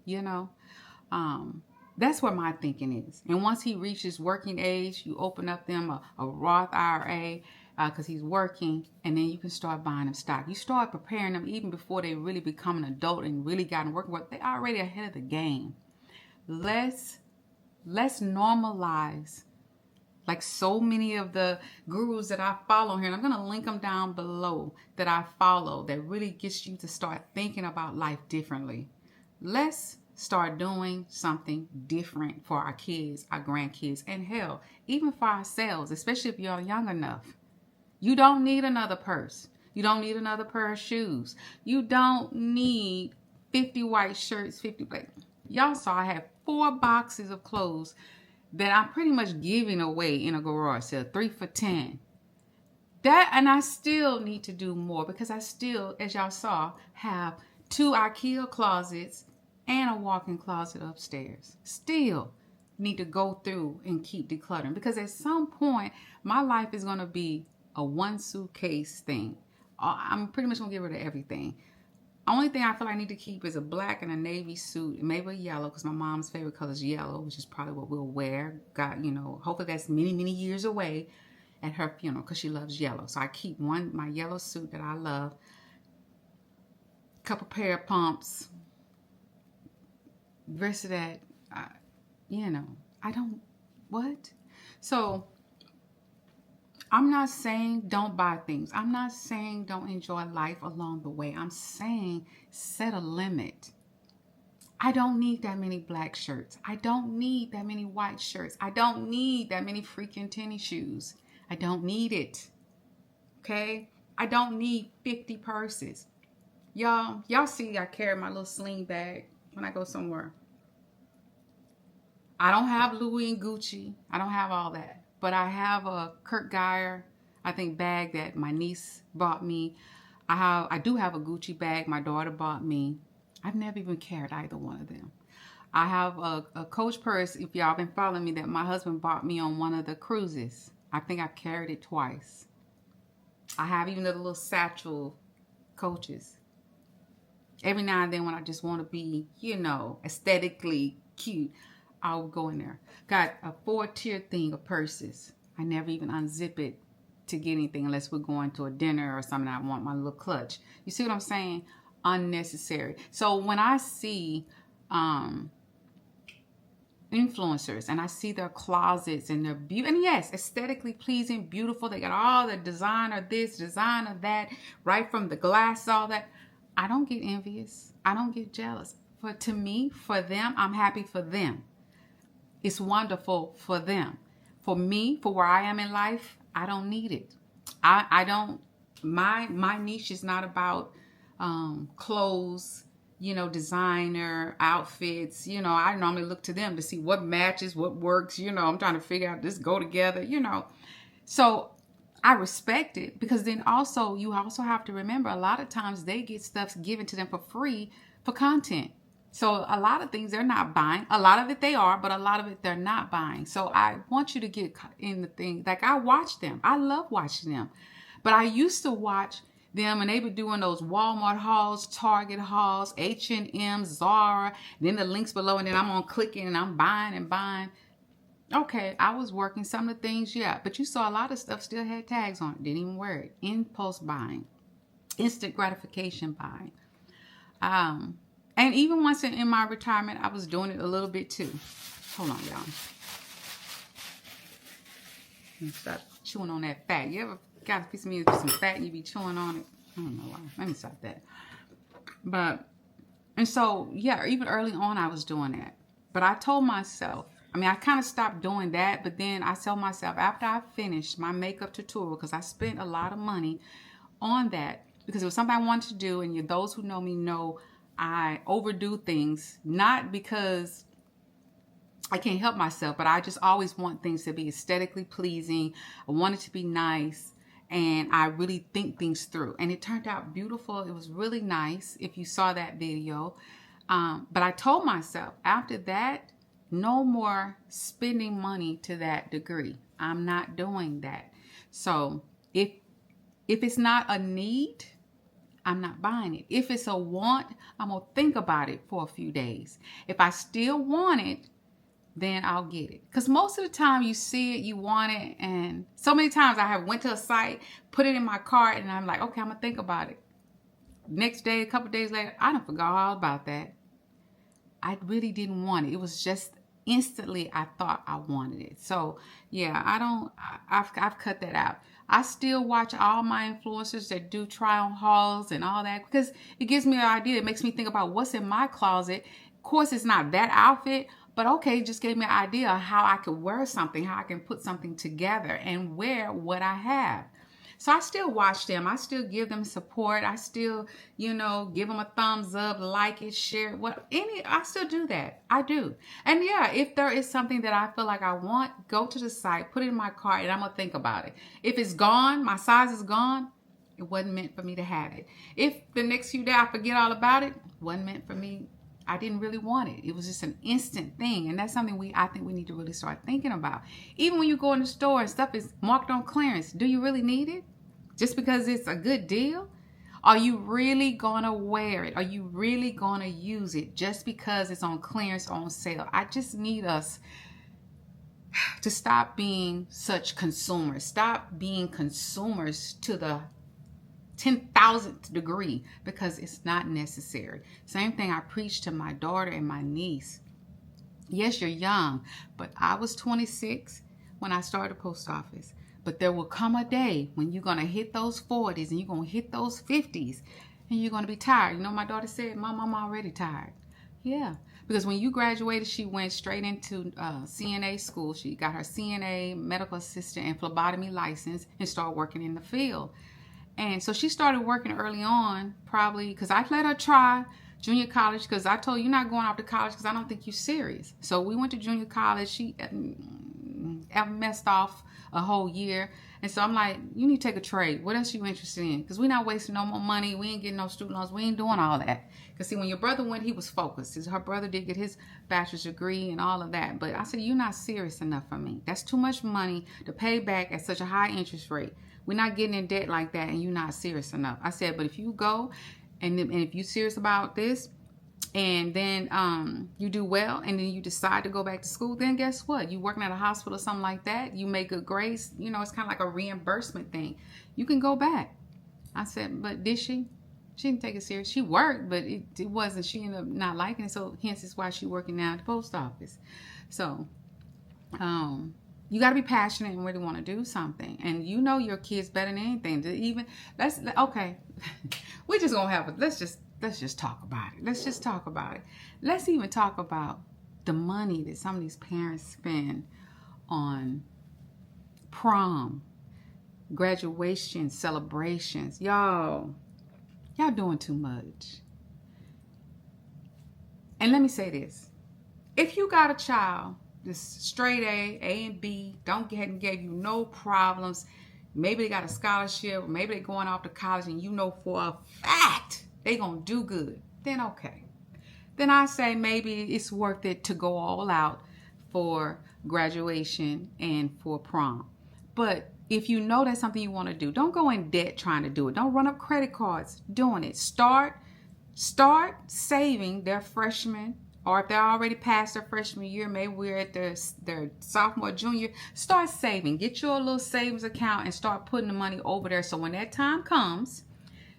That's where my thinking is. And once he reaches working age, you open up them a Roth IRA because he's working, and then you can start buying them stock. You start preparing them even before they really become an adult and really gotten working work. They're already ahead of the game. Let's normalize, like so many of the gurus that I follow here, and I'm going to link them down below, that I follow, that really gets you to start thinking about life differently. Let's start doing something different for our kids, our grandkids, and hell, even for ourselves, especially if you're young enough. You don't need another purse. You don't need another pair of shoes. You don't need 50 white shirts, 50 black. Y'all saw I have 4 boxes of clothes that I'm pretty much giving away in a garage sale, 3 for $10. And I still need to do more because I still, as y'all saw, have 2 IKEA closets and a walk-in closet upstairs. Still need to go through and keep decluttering because at some point my life is going to be a 1 suitcase thing. I'm pretty much going to get rid of everything. Only thing I feel I need to keep is a black and a navy suit, maybe a yellow, because my mom's favorite color is yellow, which is probably what we'll wear. Hopefully that's many, many years away at her funeral because she loves yellow. So I keep my yellow suit that I love, couple pair of pumps. The rest of that, I don't, what? So I'm not saying don't buy things. I'm not saying don't enjoy life along the way. I'm saying set a limit. I don't need that many black shirts. I don't need that many white shirts. I don't need that many freaking tennis shoes. I don't need it. Okay? I don't need 50 purses. Y'all see I carry my little sling bag when I go somewhere. I don't have Louis and Gucci. I don't have all that. But I have a Kurt Geiger, I think, bag that my niece bought me. I do have a Gucci bag my daughter bought me. I've never even carried either one of them. I have a Coach purse, if y'all been following me, that my husband bought me on one of the cruises. I think I've carried it twice. I have even the little satchel Coaches. Every now and then when I just want to be, aesthetically cute, I'll go in there. Got a 4-tier thing of purses. I never even unzip it to get anything unless we're going to a dinner or something. I want my little clutch. You see what I'm saying? Unnecessary. So when I see influencers and I see their closets and their beauty, and yes, aesthetically pleasing, beautiful. They got all the designer this, designer that, right from the glass, all that. I don't get envious. I don't get jealous. To me, for them, I'm happy for them. It's wonderful for them. For me, for where I am in life, I don't need it. I don't, my niche is not about clothes, designer outfits. I normally look to them to see what matches, what works. I'm trying to figure out this go together, So I respect it, because then also you also have to remember, a lot of times they get stuff given to them for free for content. So a lot of things they're not buying. A lot of it they are, but a lot of it they're not buying. So I want you to get in the thing. Like, I watch them. I love watching them. But I used to watch them, and they were doing those Walmart hauls, Target hauls, H&M, Zara, then the links below, and then I'm on clicking and I'm buying and buying. Okay, I was working some of the things, yeah, but you saw a lot of stuff still had tags on it. Didn't even wear it. Impulse buying, instant gratification buying. And even once in my retirement, I was doing it a little bit too. Hold on, y'all. Stop chewing on that fat. You ever got a piece of meat with some fat and you be chewing on it? I don't know why. Let me stop that. And so, yeah, even early on, I was doing that. But I told myself, I kind of stopped doing that, but then I told myself, after I finished my makeup tutorial, because I spent a lot of money on that, because it was something I wanted to do, and those who know me know I overdo things, not because I can't help myself, but I just always want things to be aesthetically pleasing. I want it to be nice, and I really think things through. And it turned out beautiful. It was really nice if you saw that video. But I told myself, after that, no more spending money to that degree. I'm not doing that. So if it's not a need, I'm not buying it. If it's a want, I'm going to think about it for a few days. If I still want it, then I'll get it. Because most of the time you see it, you want it. And so many times I have went to a site, put it in my cart, and I'm like, okay, I'm going to think about it. Next day, a couple days later, I done forgot all about that. I really didn't want it. It was just instantly I thought I wanted it. So yeah, I've cut that out. I still watch all my influencers that do try on hauls and all that, because it gives me an idea. It makes me think about what's in my closet. Of course, it's not that outfit, but okay, it just gave me an idea of how I could wear something, how I can put something together and wear what I have. So I still watch them. I still give them support. I still, give them a thumbs up, like it, share it, I still do that. I do. And yeah, if there is something that I feel like I want, go to the site, put it in my cart, and I'm going to think about it. If it's gone, my size is gone, it wasn't meant for me to have it. If the next few days I forget all about it, wasn't meant for me. I didn't really want it. It was just an instant thing. And that's something I think we need to really start thinking about. Even when you go in the store and stuff is marked on clearance, do you really need it? Just because it's a good deal? Are you really going to wear it? Are you really going to use it just because it's on clearance or on sale? I just need us to stop being such consumers. Stop being consumers to the 10,000th degree, because it's not necessary. Same thing I preach to my daughter and my niece. Yes, you're young, but I was 26 when I started the post office. But there will come a day when you're going to hit those 40s and you're going to hit those 50s and you're going to be tired. My daughter said, Mom, I'm already tired. Yeah, because when you graduated, she went straight into CNA school. She got her CNA, medical assistant, and phlebotomy license and started working in the field. And so she started working early on, probably because I let her try junior college, because I told her, you're not going off to college because I don't think you're serious. So we went to junior college. She messed off a whole year. And so I'm like, you need to take a trade. What else are you interested in? Because we're not wasting no more money. We ain't getting no student loans. We ain't doing all that. Because see, when your brother went, he was focused. Her brother did get his bachelor's degree and all of that. But I said, you're not serious enough for me. That's too much money to pay back at such a high interest rate. We're not getting in debt like that, and you're not serious enough. I said, but if you go and if you're serious about this, and then you do well, and then you decide to go back to school, then guess what? You working at a hospital or something like that, you make good grades, it's kind of like a reimbursement thing. You can go back. I said, but did she? She didn't take it serious. She worked, but it wasn't, she ended up not liking it, so hence is why she's working now at the post office. So, you got to be passionate and really want to do something. And your kids better than anything. Okay. We just going to have let's just talk about it. Let's just talk about it. Let's even talk about the money that some of these parents spend on prom, graduation, celebrations. Y'all doing too much. And let me say this. If you got a child, this straight A and B, hadn't gave you no problems, maybe they got a scholarship, or maybe they're going off to college, and you know for a fact they're going to do good, then okay. Then I say maybe it's worth it to go all out for graduation and for prom. But if you know that's something you want to do, don't go in debt trying to do it. Don't run up credit cards doing it. Start saving their freshman, or if they're already past their freshman year, maybe we're at their sophomore, junior, start saving. Get your little savings account and start putting the money over there. So when that time comes,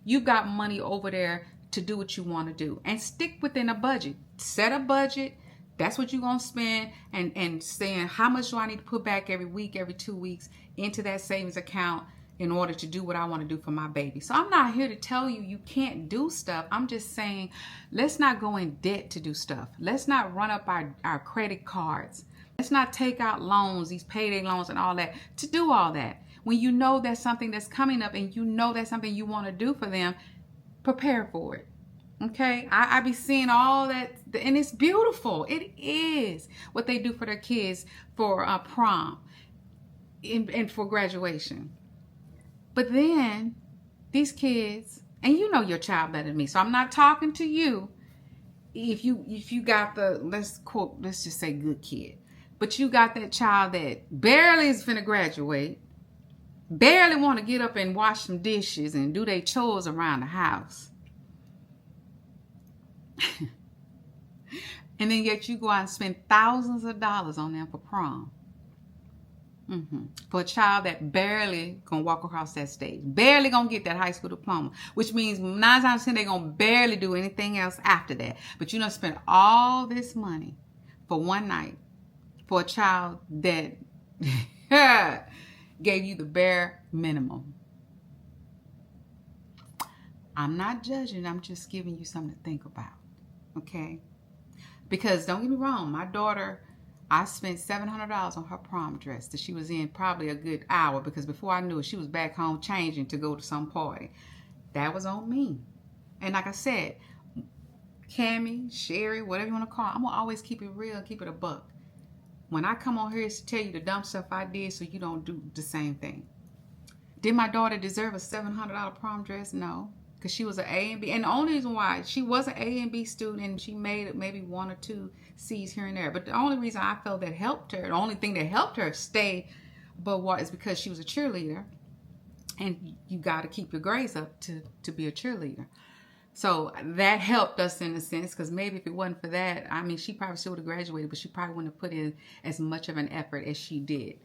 you've got money over there to do what you want to do, and stick within a budget. Set a budget. That's what you're going to spend, and saying how much do I need to put back every week, every 2 weeks into that savings account in order to do what I want to do for my baby. So I'm not here to tell you you can't do stuff. I'm just saying let's not go in debt to do stuff. Let's not run up our credit cards. Let's not take out loans, these payday loans and all that, to do all that. When you know that's something that's coming up and you know that's something you want to do for them, prepare for it. Okay, I be seeing all that, and it's beautiful. It is what they do for their kids for prom and for graduation. But then these kids, and you know your child better than me, so I'm not talking to you. If you got the, let's just say good kid, but you got that child that barely is finna graduate, barely want to get up and wash some dishes and do their chores around the house. And then yet you go out and spend thousands of dollars on them for prom. For a child that barely gonna walk across that stage, barely gonna get that high school diploma, which means 9 times out of 10 they're gonna barely do anything else after that. But you don't spend all this money for one night for a child that gave you the bare minimum. I'm not judging, I'm just giving you something to think about. Okay? Because don't get me wrong, my daughter, I spent $700 on her prom dress that she was in probably a good hour, because before I knew it, she was back home changing to go to some party. That was on me. And like I said, Cammy, Sherry, whatever you want to call it, I'm going to always keep it real, keep it a buck. When I come on here, it's to tell you the dumb stuff I did so you don't do the same thing. Did my daughter deserve a $700 prom dress? No. Because she was an A and B. And the only reason why, she was an A and B student, and she made maybe 1 or 2 C's here and there. But the only reason I felt that helped her, the only thing that helped her stay above water, is because she was a cheerleader. And you got to keep your grades up to be a cheerleader. So that helped us in a sense, because maybe if it wasn't for that, I mean, she probably still would have graduated, but she probably wouldn't have put in as much of an effort as she did.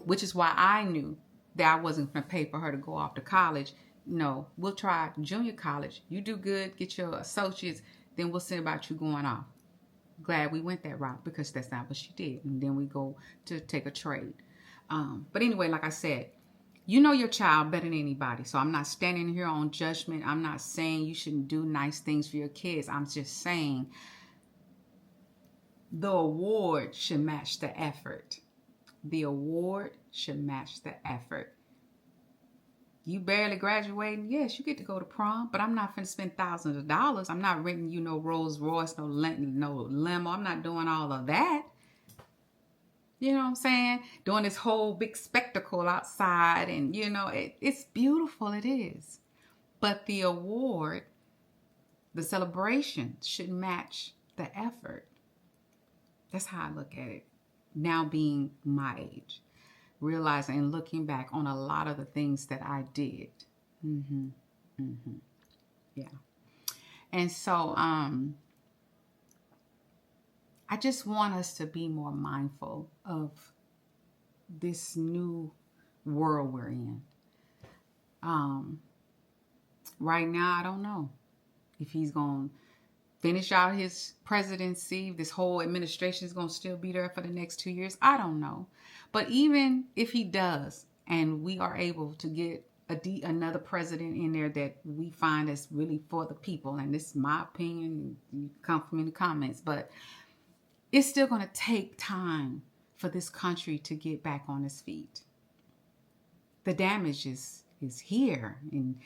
Which is why I knew that I wasn't going to pay for her to go off to college. No, we'll try junior college. You do good, get your associates, then we'll see about you going off. Glad we went that route, because that's not what she did. And then we go to take a trade. But anyway, like I said, you know your child better than anybody. So I'm not standing here on judgment. I'm not saying you shouldn't do nice things for your kids. I'm just saying the award should match the effort. The award should match the effort. You barely graduating, yes, you get to go to prom, but I'm not finna spend thousands of dollars. I'm not renting you no Rolls Royce, no limo. I'm not doing all of that. You know what I'm saying? Doing this whole big spectacle outside, and you know, it's beautiful, it is. But the award, the celebration should match the effort. That's how I look at it. Now being my age. Realizing and looking back on a lot of the things that I did. Yeah. And so I just want us to be more mindful of this new world we're in. Right now, I don't know if he's going to finish out his presidency. This whole administration is going to still be there for the next 2 years. I don't know. But even if he does, and we are able to get another president in there that we find is really for the people, and this is my opinion, you come from in the comments, but it's still going to take time for this country to get back on its feet. The damage is here, and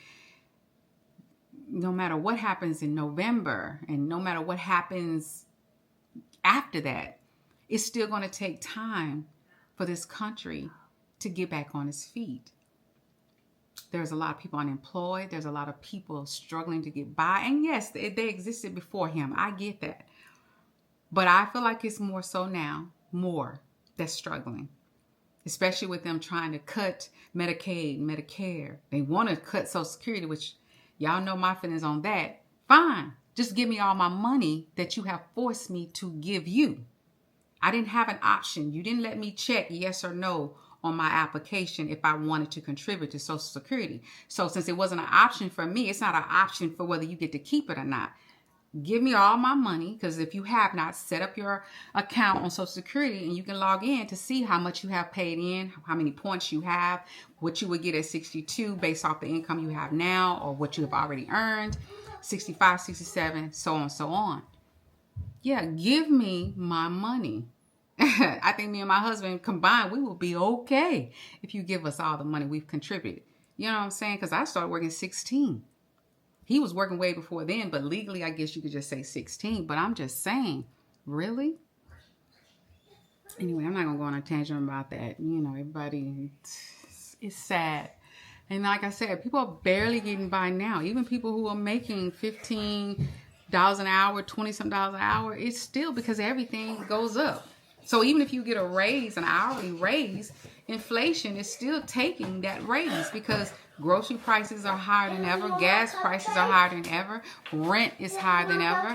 no matter what happens in November, and no matter what happens after that, it's still going to take time for this country to get back on his feet. There's a lot of people unemployed. There's a lot of people struggling to get by. And yes, they existed before him. I get that. But I feel like it's more so now, more that's struggling. Especially with them trying to cut Medicaid, Medicare. They want to cut Social Security, which y'all know my feelings on that. Fine. Just give me all my money that you have forced me to give you. I didn't have an option. You didn't let me check yes or no on my application if I wanted to contribute to Social Security. So since it wasn't an option for me, it's not an option for whether you get to keep it or not. Give me all my money, because if you have not, set up your account on Social Security and you can log in to see how much you have paid in, how many points you have, what you would get at 62 based off the income you have now or what you have already earned, 65, 67, so on, so on. Yeah, give me my money. I think me and my husband combined, we will be okay if you give us all the money we've contributed. You know what I'm saying? Because I started working 16. He was working way before then, but legally, I guess you could just say 16. But I'm just saying, really? Anyway, I'm not going to go on a tangent about that. You know, everybody, it's sad. And like I said, people are barely getting by now. Even people who are making $15 an hour, 20-some dollars an hour, it's still because everything goes up. So even if you get a raise, an hourly raise, inflation is still taking that raise because grocery prices are higher than ever. Gas prices are higher than ever. Rent is higher than ever.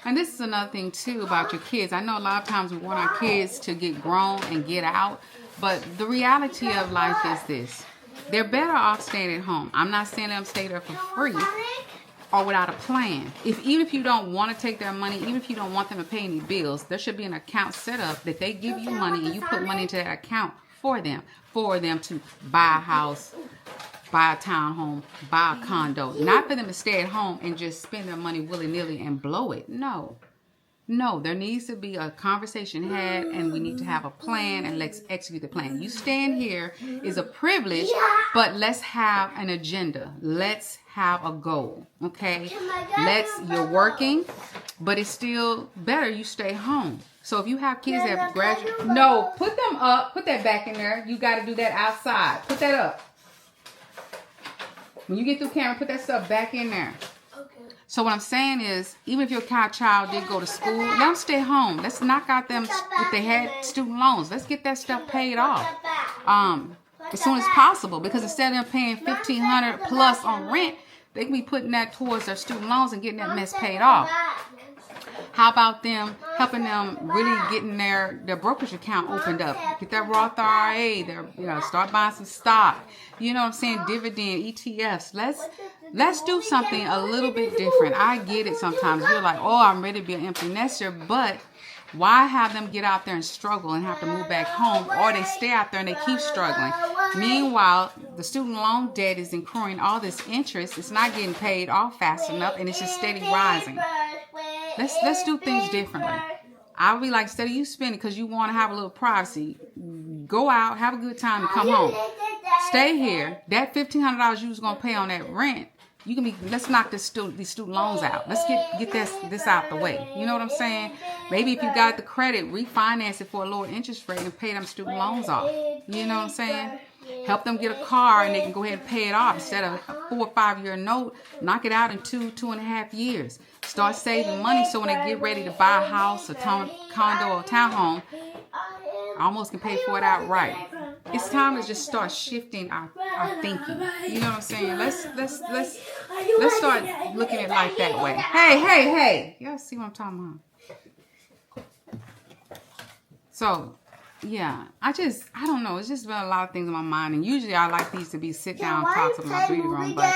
And this is another thing, too, about your kids. I know a lot of times we want our kids to get grown and get out. But the reality of life is this. They're better off staying at home. I'm not saying them stay there for free or without a plan. Even if you don't want to take their money, even if you don't want them to pay any bills, there should be an account set up that they give you money and you put money into that account for them to buy a house, buy a townhome, buy a condo. Not for them to stay at home and just spend their money willy-nilly and blow it. No, there needs to be a conversation had and we need to have a plan and let's execute the plan. You staying here is a privilege, but let's have an agenda. Let's have a goal, okay? You're working, but it's still better you stay home. So if you have kids that have graduated, no, put them up, put that back in there. You got to do that outside. Put that up. When you get through camera, put that stuff back in there. So what I'm saying is, even if your child did go to school, let them stay home. Let's knock out them if they had student loans. Let's get that stuff paid off as soon as possible. Because instead of them paying $1,500 plus on rent, they can be putting that towards their student loans and getting that mess paid off. How about them helping them really getting their brokerage account opened up? Get that Roth IRA, start buying some stock. You know what I'm saying? Dividend, ETFs. Let's do something a little bit different. I get it sometimes. You're like, oh, I'm ready to be an empty nester. But why have them get out there and struggle and have to move back home? Or they stay out there and they keep struggling. Meanwhile, the student loan debt is incurring all this interest. It's not getting paid off fast enough and it's just steady rising. Let's do things differently. I'll be like, instead of you spending because you want to have a little privacy, go out, have a good time, and come home. Stay here. That $1,500 you was gonna pay on that rent, you can be. Let's knock these student loans out. Let's get this out the way. You know what I'm saying? Maybe if you got the credit, refinance it for a lower interest rate and pay them student loans off. You know what I'm saying? Help them get a car and they can go ahead and pay it off instead of a 4 or 5 year note. Knock it out in 2.5 years. Start saving money so when they get ready to buy a house, a condo, or a townhome, almost can pay for it outright. It's time to just start shifting our thinking. You know what I'm saying? Let's start looking at life that way. Hey! Y'all see what I'm talking about? So. Yeah, I don't know. It's just been a lot of things in my mind. And usually I like these to be sit down talks in my breathing room. But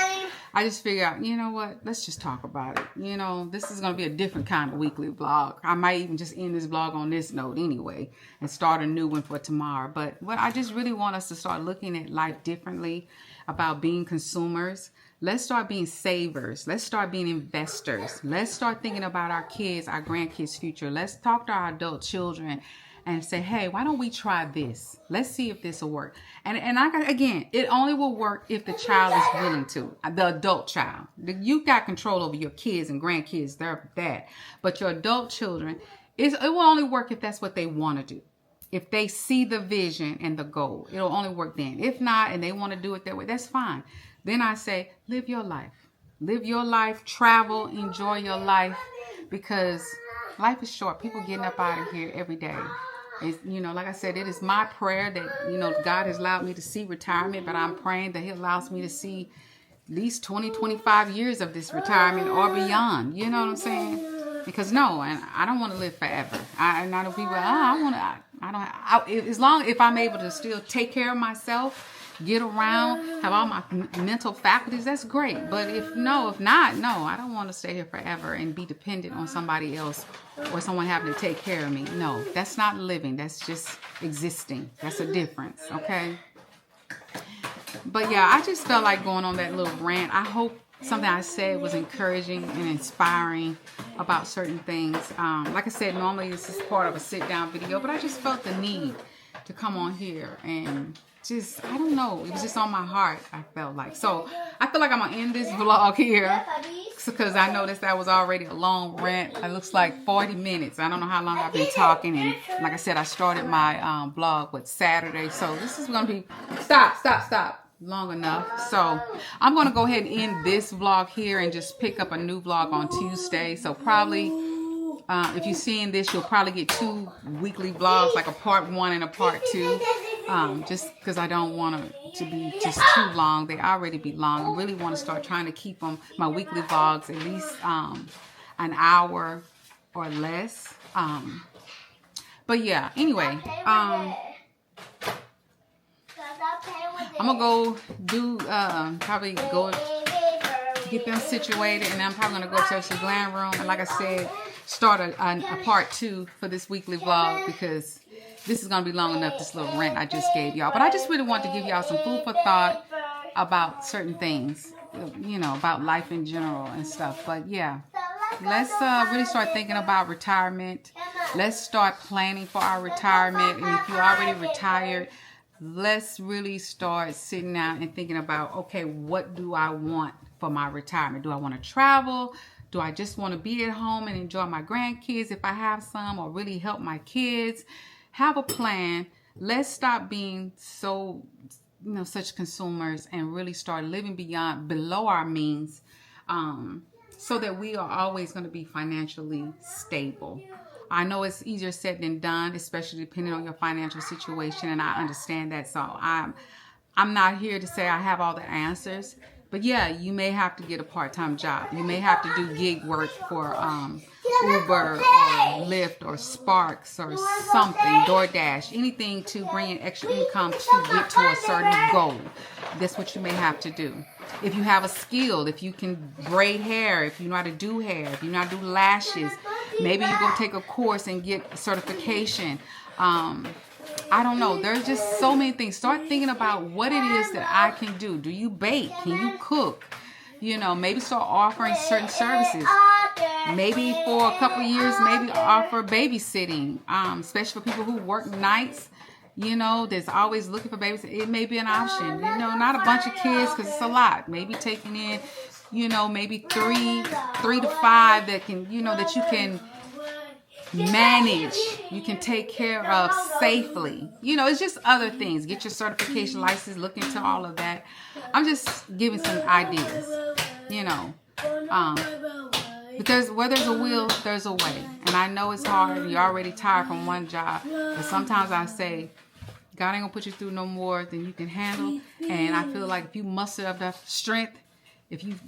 I just figure out, you know what? Let's just talk about it. You know, this is going to be a different kind of weekly vlog. I might even just end this vlog on this note anyway and start a new one for tomorrow. But I just really want us to start looking at life differently about being consumers. Let's start being savers. Let's start being investors. Let's start thinking about our kids, our grandkids' future. Let's talk to our adult children and say, hey, why don't we try this? Let's see if this will work. And again, it only will work if the child is willing to, the adult child. You got control over your kids and grandkids, they're that. But your adult children, it will only work if that's what they want to do. if they see the vision and the goal, it'll only work then. If not, and they want to do it that way, that's fine. Then I say, live your life. Live your life, travel, enjoy your life, because life is short. People getting up out of here every day. It's, you know, like I said, it is my prayer that, you know, God has allowed me to see retirement, but I'm praying that He allows me to see at least 20, 25 years of this retirement or beyond. You know what I'm saying? Because no, and I don't want to live forever. I know people, as long if I'm able to still take care of myself, get around, have all my mental faculties, that's great. But if not, no, I don't want to stay here forever and be dependent on somebody else or someone having to take care of me. No, that's not living. That's just existing. That's a difference, okay? But yeah, I just felt like going on that little rant. I hope something I said was encouraging and inspiring about certain things. Like I said, normally this is part of a sit-down video, but I just felt the need to come on here and just, I don't know, it was just on my heart, I felt like. So I feel like I'm gonna end this vlog here because I noticed that was already a long rant. It looks like 40 minutes. I don't know how long I've been talking, and like I said, I started my blog with Saturday, so this is gonna be stop long enough. So I'm gonna go ahead and end this vlog here and just pick up a new vlog on Tuesday. So probably if you're seeing this, you'll probably get 2 weekly vlogs, like a part 1 and a part 2. Just because I don't want them to be just too long. They already be long. I really want to start trying to keep them, my weekly vlogs, at least an hour or less. But yeah, anyway, I'm gonna go do probably go get them situated, and I'm probably gonna go upstairs to the glam room, and like I said, start a part 2 for this weekly vlog, because this is going to be long enough, this little rant I just gave y'all. But I just really want to give y'all some food for thought about certain things, you know, about life in general and stuff. But yeah, let's really start thinking about retirement. Let's start planning for our retirement. And if you're already retired, let's really start sitting down and thinking about, okay, what do I want for my retirement? Do I want to travel? Do I just want to be at home and enjoy my grandkids if I have some, or really help my kids? Have a plan. Let's stop being so, you know, such consumers, and really start living below our means, so that we are always going to be financially stable. I know it's easier said than done, especially depending on your financial situation, and I understand that. So I'm not here to say I have all the answers, but yeah, you may have to get a part-time job. You may have to do gig work for Uber or Lyft or Sparks or something, DoorDash, anything to bring in extra income to get to a certain goal. That's what you may have to do. If you have a skill, if you can braid hair, if you know how to do hair, if you know how to do lashes, maybe you go take a course and get a certification. I don't know. There's just so many things. Start thinking about what it is that I can do. Do you bake? Can you cook? You know, maybe start offering certain services. Maybe for a couple of years, maybe offer babysitting, especially for people who work nights. You know, there's always looking for babysitting. It may be an option. You know, not a bunch of kids, because it's a lot. Maybe taking in, you know, maybe three to five that can, you know, that you can manage, you can take care of safely. You know, it's just other things. Get your certification license, look into all of that. I'm just giving some ideas, you know, because where there's a will, there's a way. And I know it's hard. You're already tired from one job, but sometimes I say, God ain't gonna put you through no more than you can handle. And I feel like if you muster up enough strength, if you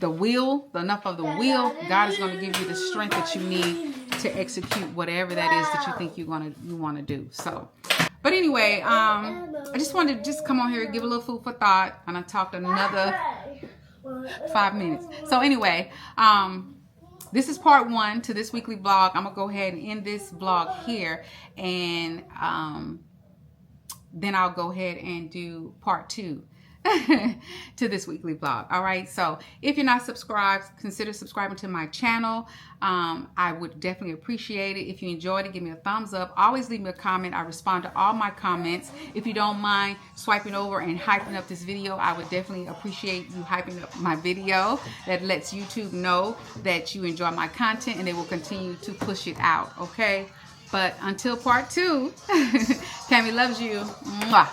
enough of the will, God is going to give you the strength that you need to execute whatever that is that you think you want to do. So, but anyway, I just wanted to come on here and give a little food for thought, and I talked another 5 minutes. So anyway, this is part 1 to this weekly vlog. I'm gonna go ahead and end this vlog here, and then I'll go ahead and do part 2 to this weekly vlog. All right, so if you're not subscribed, consider subscribing to my channel. I would definitely appreciate it. If you enjoyed it, give me a thumbs up. Always leave me a comment. I respond to all my comments. If you don't mind swiping over and hyping up this video, I would definitely appreciate you hyping up my video. That lets YouTube know that you enjoy my content, and they will continue to push it out. Okay, But until part 2, Kammy loves you. Mwah.